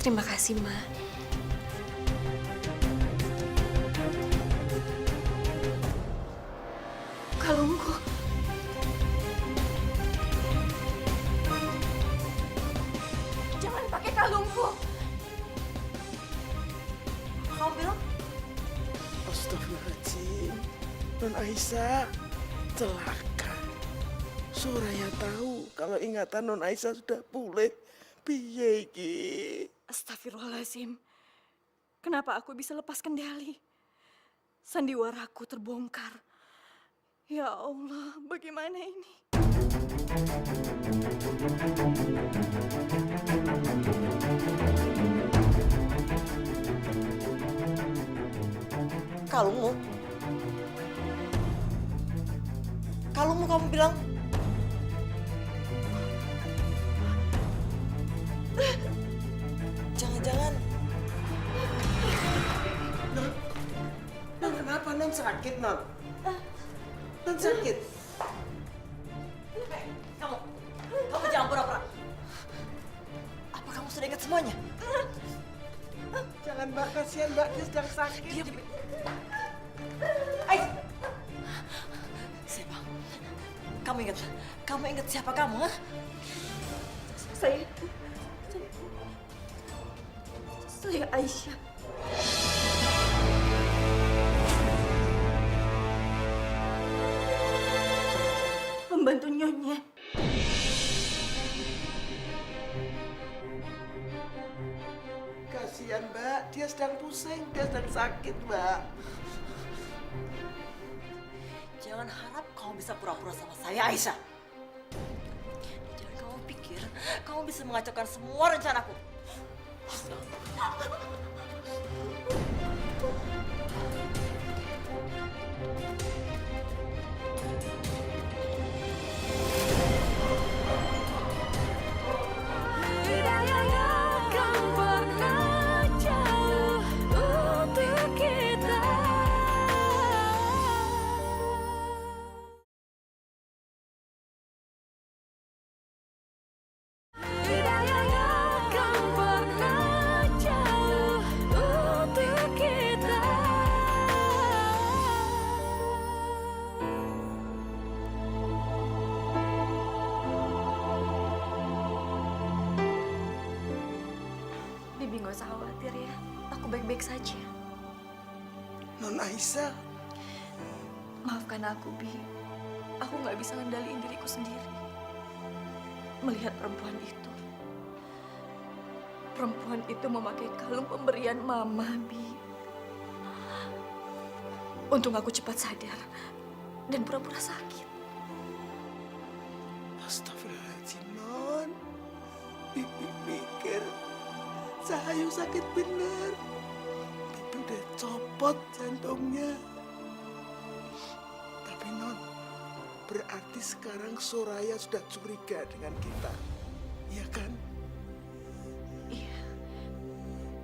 Terima kasih, Ma. Kalungku. Jangan pakai kalungku. Kamu bilang? Astagfirullahaladzim. Non Aisyah celaka. Suraya tahu kalau ingatan Non Aisyah sudah pulih. Piye iki? Astagfirullahaladzim. Kenapa aku bisa lepas kendali? Sandiwaraku terbongkar. Ya Allah, bagaimana ini? Kalungmu? Kalungmu kamu bilang? Jangan-jangan Non kenapa Non sakit Non? Non sakit. kamu jangan pura-pura. Apa kamu sudah ingat semuanya? Jangan Mbak, kasihan Mbak, dia sedang sakit. Diam. Ais. Siapa? Kamu ingat siapa kamu? Ha? Saya Aisyah. Pembantu Nyonya. Kasihan Mbak, dia sedang pusing, dia sedang sakit Mbak. Jangan harap kamu bisa pura-pura sama saya, Aisyah. Jangan kamu pikir kamu bisa mengacaukan semua rencanaku. Bibi nggak usah khawatir ya. Aku baik-baik saja. Non Aisyah, Maafkan aku, Bi. Aku nggak bisa ngendaliin diriku sendiri. Melihat perempuan itu, perempuan itu memakai kalung pemberian Mama, Bi. Untung aku cepat sadar dan pura-pura sakit. Astagfirullahaladzim, Non. Bibi pikir Cahayu sakit bener. Bibi udah copot jantungnya. Tapi Non, berarti sekarang Soraya sudah curiga dengan kita. Iya kan? Iya,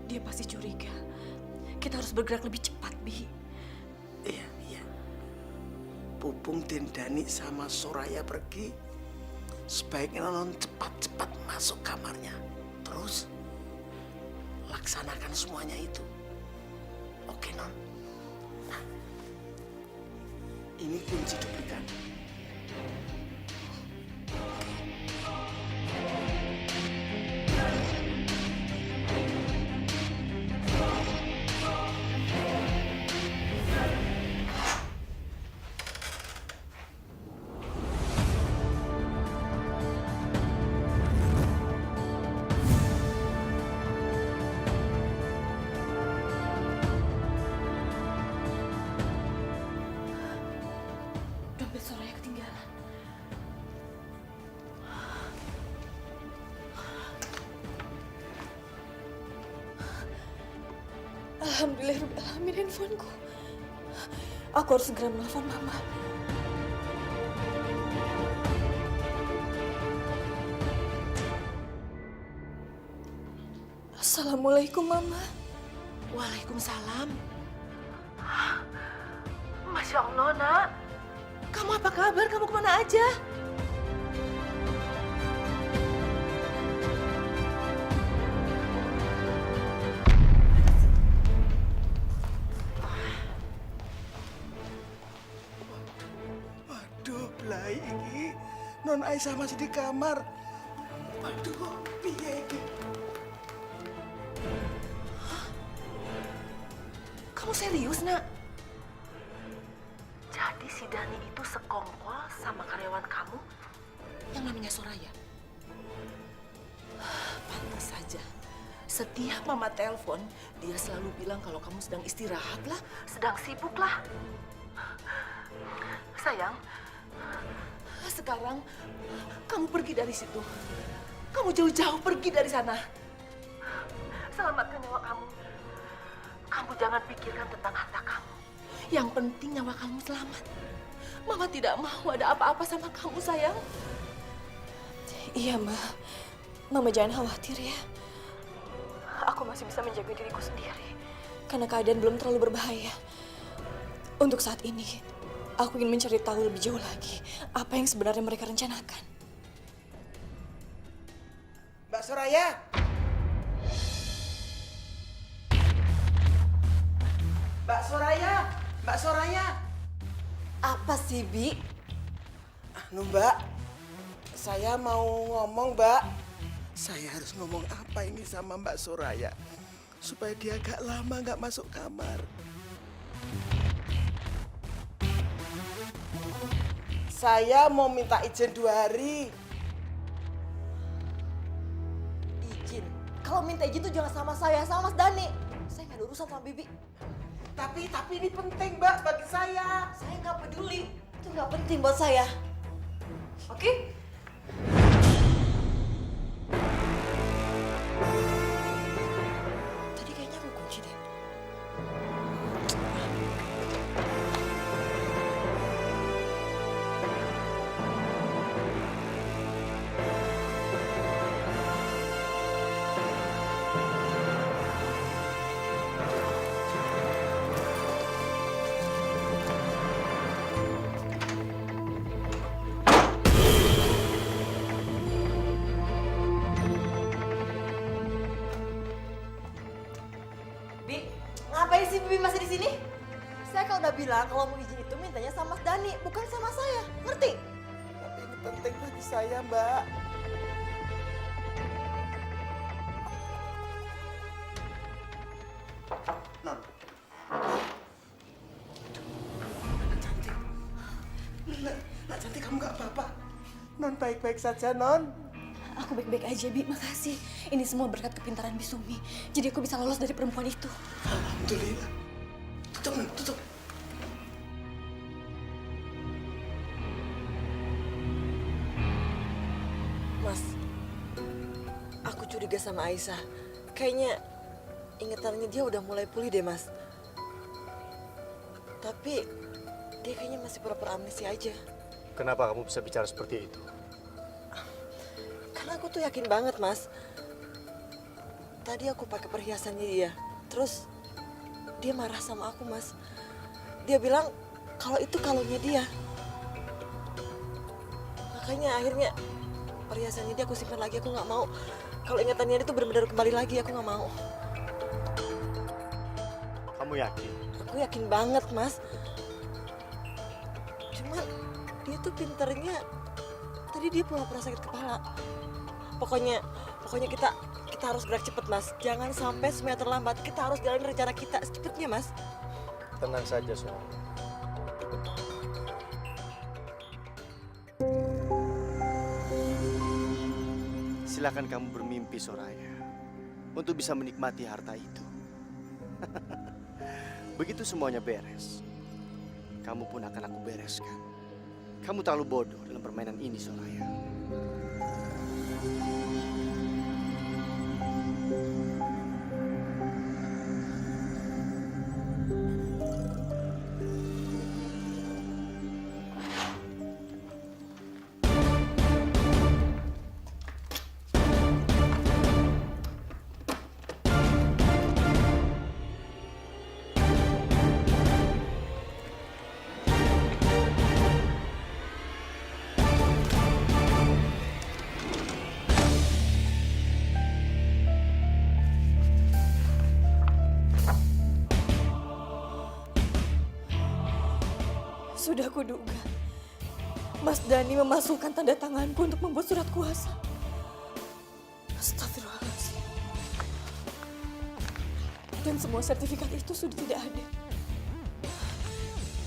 dia pasti curiga. Kita harus bergerak lebih cepat, Bi. Iya, iya. Pupung dan Dani sama Soraya pergi. Sebaiknya Non cepat-cepat masuk kamarnya. Terus laksanakan semuanya itu. Oke, Non? Nah, ini kunci duplikat. Dompet Soraya ketinggalan. Alhamdulillahirrahmanirrahim, handphoneku. Aku harus segera menelpon Mama. Assalamualaikum, Mama. Waalaikumsalam. Masya Allah, Nak. Kamu apa kabar? Kamu kemana aja? Waduh, belai iki. Non Aisyah masih di kamar. Waduh, kok piye iki? Kamu serius, Nak? Jadi si Dani itu sekongkol sama karyawan kamu yang namanya Soraya? Pantas saja. Setiap Mama telepon, dia selalu bilang kalau kamu sedang istirahat lah, sedang sibuk lah. Sayang, sekarang kamu pergi dari situ. Kamu jauh-jauh pergi dari sana. Selamatkan nyawa kamu. Kamu jangan pikirkan tentang harta kamu. Yang penting nyawa kamu selamat. Mama tidak mau ada apa-apa sama kamu, sayang. Iya, Ma. Mama jangan khawatir ya. Aku masih bisa menjaga diriku sendiri. Karena keadaan belum terlalu berbahaya. Untuk saat ini, aku ingin mencari tahu lebih jauh lagi apa yang sebenarnya mereka rencanakan. Mbak Soraya. Mbak Soraya. Mbak Soraya. Apa sih, Bi? Anu, Mbak. Saya mau ngomong, Mbak. Saya harus ngomong apa ini sama Mbak Soraya supaya dia agak lama nggak masuk kamar. Saya mau minta izin 2 hari. Izin. Kalau minta izin tuh jangan sama saya, sama Mas Dani. Saya nggak ada urusan sama Bibi. Tapi ini penting, Mbak, bagi saya. Saya nggak peduli. Itu nggak penting buat saya. Oke? Tadi kayaknya aku kunci deh. Bi, ngapain sih Bibi masih di sini? Saya kalau udah bilang kalau mau izin itu mintanya sama Mas Dani, bukan sama saya. Ngerti? Tapi ini penting bagi saya, Mbak. Non. Cantik. Nak cantik, kamu nggak apa-apa. Non baik-baik saja, Non. Aku baik-baik aja, Bi. Makasih. Ini semua berkat kepintaran Bisumi. Jadi aku bisa lolos dari perempuan itu. Alhamdulillah. Tutup, Nun, tutup. Mas, aku curiga sama Aisyah. Kayaknya ingatannya dia udah mulai pulih deh, Mas. Tapi dia kayaknya masih pura-pura amnesia aja. Kenapa kamu bisa bicara seperti itu? Karena aku tuh yakin banget, Mas. Tadi aku pakai perhiasannya dia. Terus dia marah sama aku, Mas. Dia bilang kalau itu kalungnya dia. Makanya akhirnya perhiasannya dia aku simpan lagi. Aku nggak mau. Kalau ingatannya dia tuh benar-benar kembali lagi, aku nggak mau. Kamu yakin? Aku yakin banget, Mas. Cuman dia tuh pinternya. Tadi dia pura-pura sakit kepala. Pokoknya kita harus gerak cepet, Mas. Jangan sampai semuanya terlambat. Kita harus jalanin rencana kita secepatnya, Mas. Tenang saja, Soraya. Silakan kamu bermimpi, Soraya, untuk bisa menikmati harta itu. Begitu semuanya beres, kamu pun akan aku bereskan. Kamu terlalu bodoh dalam permainan ini, Soraya. Sudah kuduga. Mas Dhani memasukkan tanda tanganku untuk membuat surat kuasa. Astagfirullahaladzim. Dan semua sertifikat itu sudah tidak ada.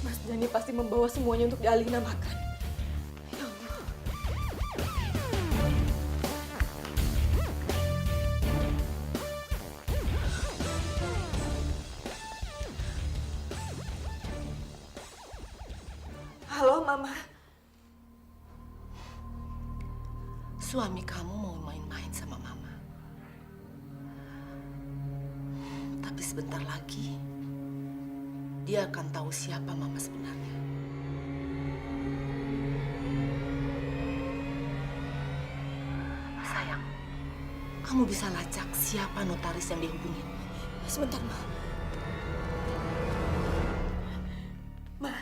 Mas Dhani pasti membawa semuanya untuk dialihkan. Ya Allah. Halo, Mama. Suami kamu mau main-main sama Mama. Tapi sebentar lagi, dia akan tahu siapa Mama sebenarnya. Sayang, kamu bisa lacak siapa notaris yang dihubungi. Sebentar, Ma. Ma.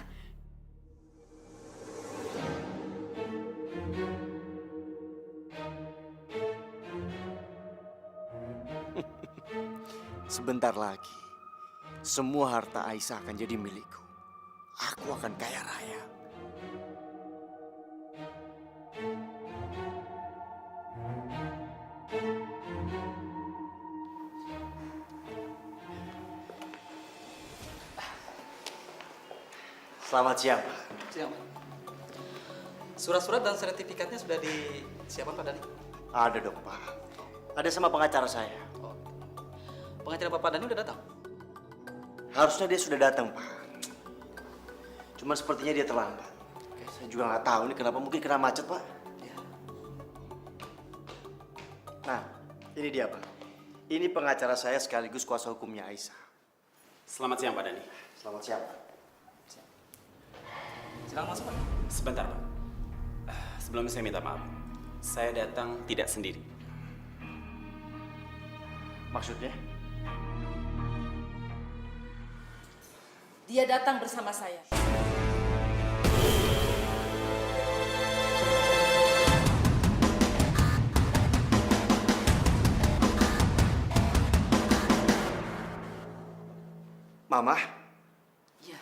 Sebentar lagi, semua harta Aisyah akan jadi milikku. Aku akan kaya raya. Selamat siang, Pak. Siap. Surat-surat dan sertifikatnya sudah disiapkan Pak Dhani? Ada dong, Pak. Ada sama pengacara saya. Oh. Pengacara Bapak Dhani udah datang? Harusnya dia sudah datang, Pak. Cuma sepertinya dia terlambat. Saya juga nggak tahu ini kenapa, mungkin kena macet, Pak. Ya. Nah, ini dia, Pak. Ini pengacara saya sekaligus kuasa hukumnya Aisyah. Selamat siang, Pak Dhani. Selamat siang, Pak. Silakan masuk Pak. Sebentar, Pak. Sebelumnya saya minta maaf. Saya datang tidak sendiri. Maksudnya? Dia datang bersama saya. Mama? Ya.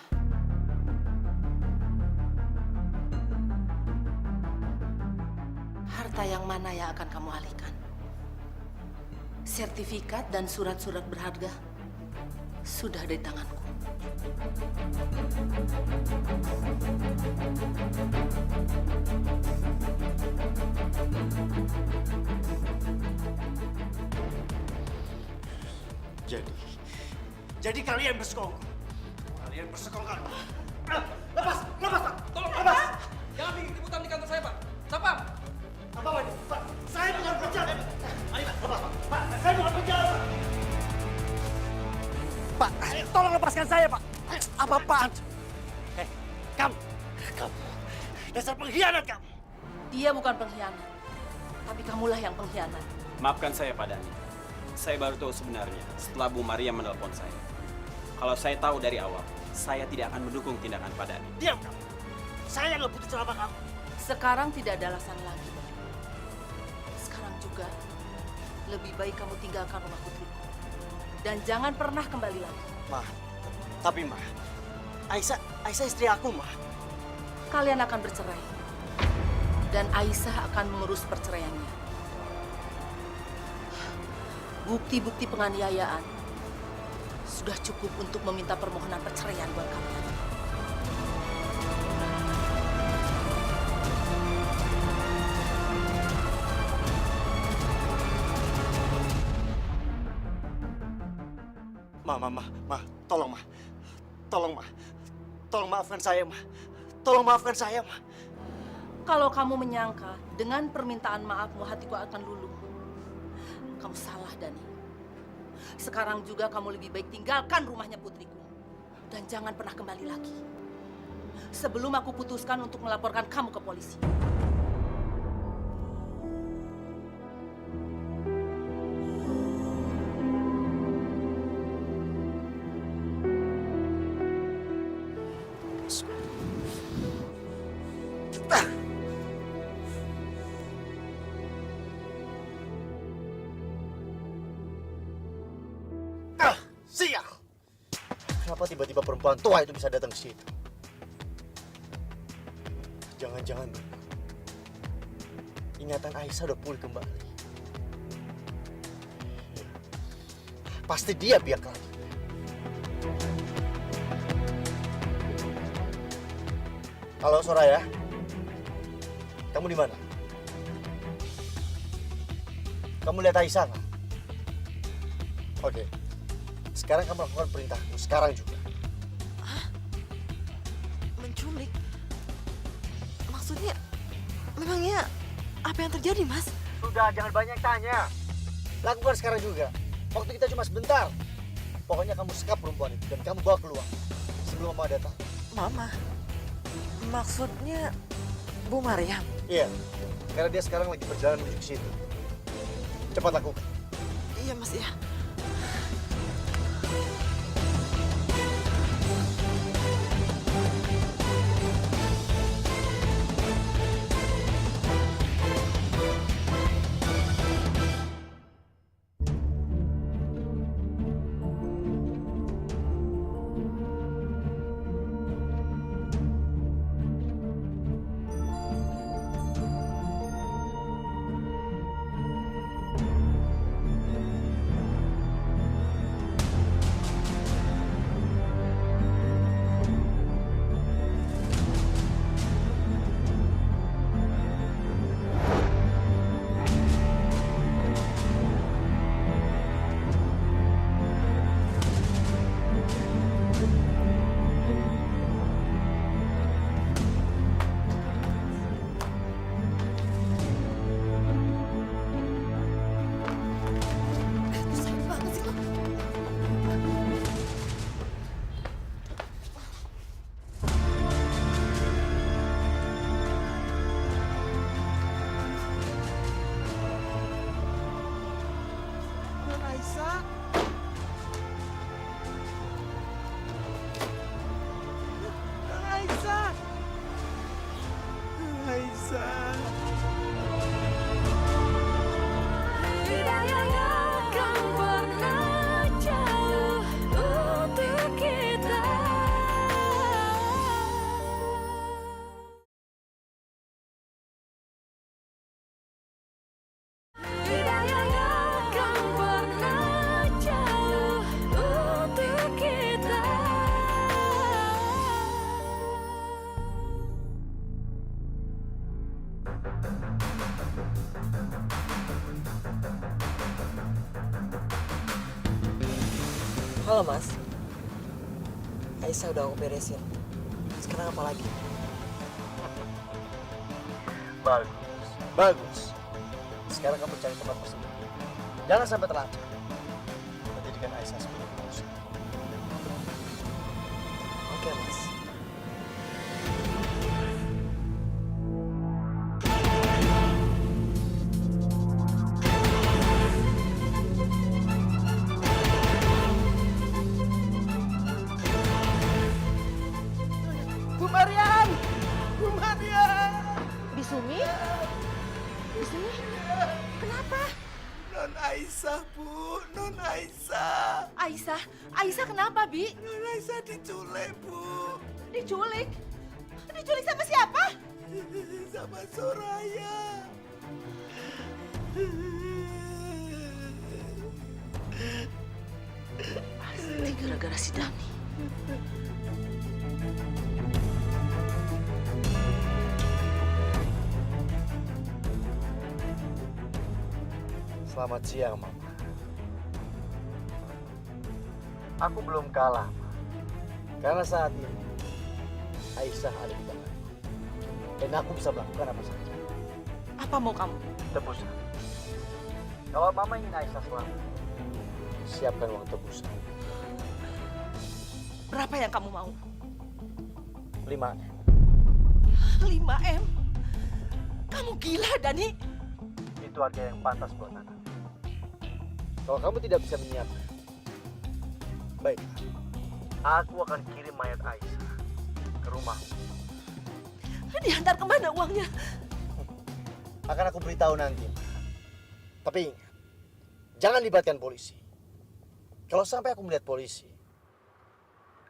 Harta yang mana yang akan kamu alihkan? Sertifikat dan surat-surat berharga sudah ada di tanganku. Jadi kalian bersekongkol. Kalian bersekongkol. Lepas, Pak. Tolong, lepas. Jangan bikin keributan di kantor saya, Pak. Siapa? Apa ini? Pak, saya bukan penjahat. Ayo, Pak, lepas, Pak. Pak, saya bukan penjahat. Pak, tolong lepaskan saya, Pak. Apa-apaan? Kamu. Dasar pengkhianat kamu. Dia bukan pengkhianat, tapi kamulah yang pengkhianat. Maafkan saya, Pak Dhani. Saya baru tahu sebenarnya setelah Bu Maria menelpon saya. Kalau saya tahu dari awal, saya tidak akan mendukung tindakan Pak Dhani. Diam kamu. Saya nggak butuh ceramah kamu. Sekarang tidak ada alasan lagi. Sekarang juga, lebih baik kamu tinggalkan rumah putriku. Dan jangan pernah kembali lagi. Ma, tapi Ma, Aisyah istri aku, Ma. Kalian akan bercerai. Dan Aisyah akan mengurus perceraiannya. Bukti-bukti penganiayaan sudah cukup untuk meminta permohonan perceraian buat kalian. Ma, tolong, Ma. Tolong, Ma. Tolong maafkan saya, Ma. Tolong maafkan saya, Ma. Kalau kamu menyangka dengan permintaan maafmu hatiku akan luluh, kamu salah, Dhani. Sekarang juga kamu lebih baik tinggalkan rumahnya putriku. Dan jangan pernah kembali lagi. Sebelum aku putuskan untuk melaporkan kamu ke polisi. Sial! Kenapa tiba-tiba perempuan tua itu bisa datang ke situ? Jangan-jangan ingatan Aisyah udah pulih kembali. Pasti dia pihak lagi. Halo Soraya, kamu di mana? Kamu lihat Aisyah nggak? Oke. Sekarang kamu lakukan perintahku, sekarang juga. Menculik? Maksudnya, memangnya apa yang terjadi, Mas? Sudah, jangan banyak tanya. Lakukan sekarang juga. Waktu kita cuma sebentar. Pokoknya kamu sekap perempuan itu dan kamu bawa keluar sebelum Mama datang. Mama? Maksudnya Bu Maryam? Iya, karena dia sekarang lagi berjalan menuju ke situ. Cepat lakukan. Iya, Mas, ya. Halo Mas. Aisyah udah aku beresin. Sekarang apa lagi? Bagus, bagus. Sekarang kamu cari tempat bersembunyi. Jangan sampai terlacak. Menjadikan Aisyah sebagai pengusaha. Oke Mas. Bu Marian! Bu Marian! Bisumi? Bisumi? Kenapa? Non Aisyah, Bu. Non Aisyah. Aisyah? Aisyah kenapa, Bi? Non Aisyah diculik, Bu. Diculik? Diculik sama siapa? Sama Soraya. Pasti gara-gara si Dani. Selamat siang, Mama. Aku belum kalah, Ma. Karena saat ini Aisyah ada di tanganku. Dan aku bisa melakukan apa saja. Apa mau kamu? Tebusan. Kalau Mama ingin Aisyah selamat, siapkan uang tebusan. Berapa yang kamu mau? 5M. 5M? Kamu gila, Dani? Itu harga yang pantas buat anak. Kalau kamu tidak bisa menyiapkan, baik, aku akan kirim mayat Aisyah ke rumah. Diantar kemana uangnya? Akan aku beritahu nanti. Tapi ingat, jangan libatkan polisi. Kalau sampai aku melihat polisi,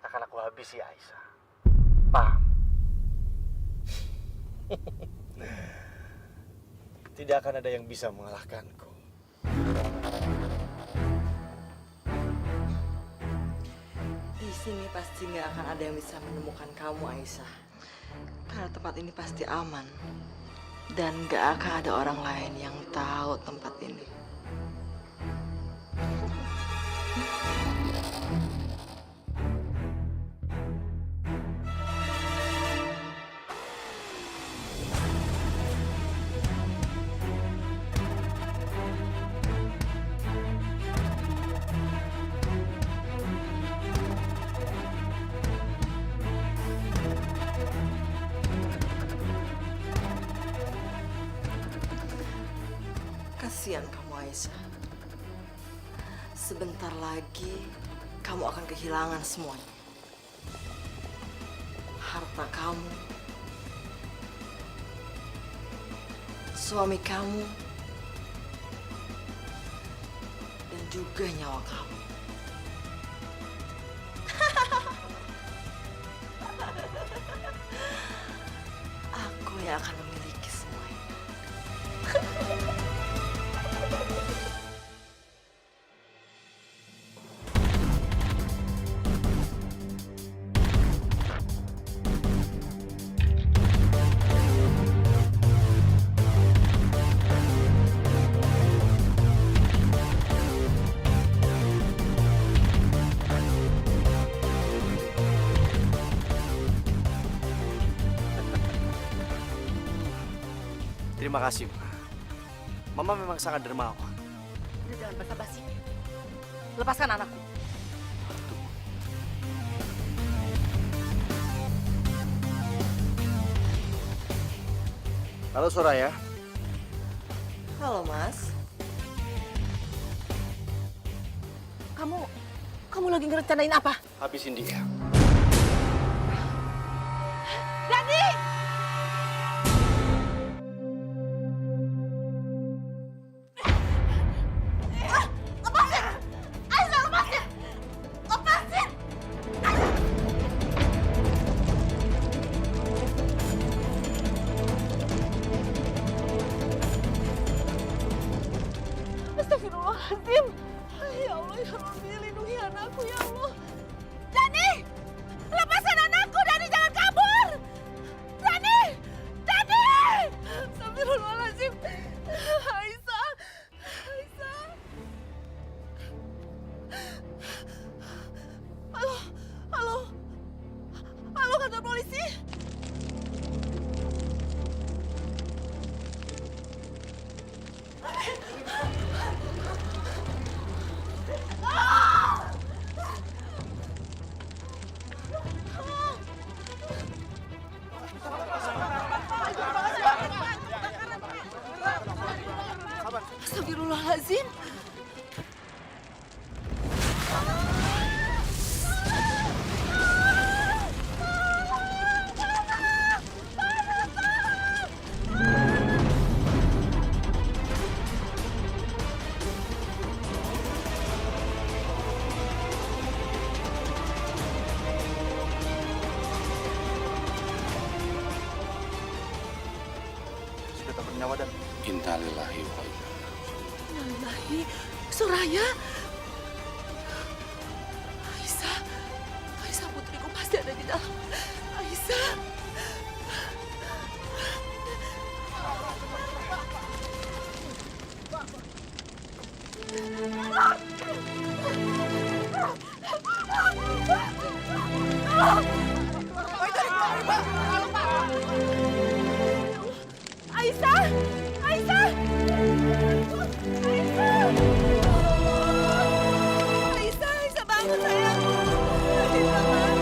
akan aku habisi Aisyah. Paham? Tidak akan ada yang bisa mengalahkanku. Di sini pasti nggak akan ada yang bisa menemukan kamu, Aisyah. Karena tempat ini pasti aman. Dan nggak akan ada orang lain yang tahu tempat ini. Kasihan kamu, Aisyah. Sebentar lagi kamu akan kehilangan semuanya. Harta kamu, suami kamu, dan juga nyawa kamu. Aku yang akan memiliki semuanya. Terima kasih, Ma. Mama memang sangat dermawan. Udah jangan basa-basi. Lepaskan anakku. Halo, Soraya. Halo, Mas. Kamu lagi ngerencanain apa? Habisin dia. Dani! Lepasin! Aisyah, lepasin! Lepasin! Astagfirullahaladzim. Ya Allah, ya Rabbi, lindungi anakku ya Allah. Dani! polisi. Astagfirullahaladzim. Sudah tak bernyawa dan Innalillahi wa inna Allahi, Soraya. Aisyah, Aisyah putriku pasti ada di dalam. Aisyah. Aisyah, Aisyah. Aisyah bangun sayang. Aisyah bangun.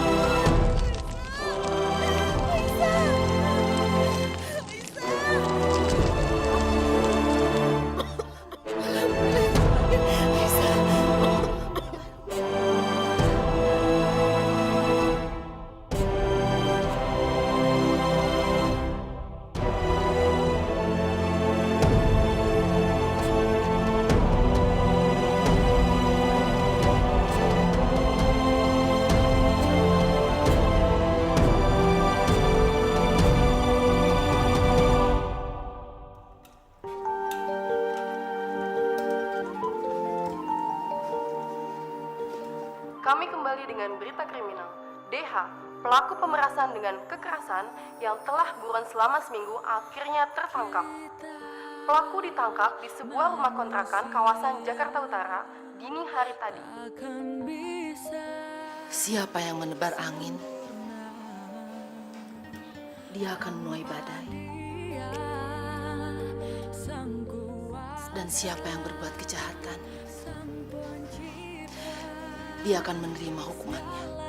Kami kembali dengan berita kriminal. DH, pelaku pemerasan dengan kekerasan yang telah buron selama seminggu akhirnya tertangkap. Pelaku ditangkap di sebuah rumah kontrakan kawasan Jakarta Utara dini hari tadi. Siapa yang menebar angin, dia akan menuai badai. Dan siapa yang berbuat kejahatan, dia akan menerima hukumannya.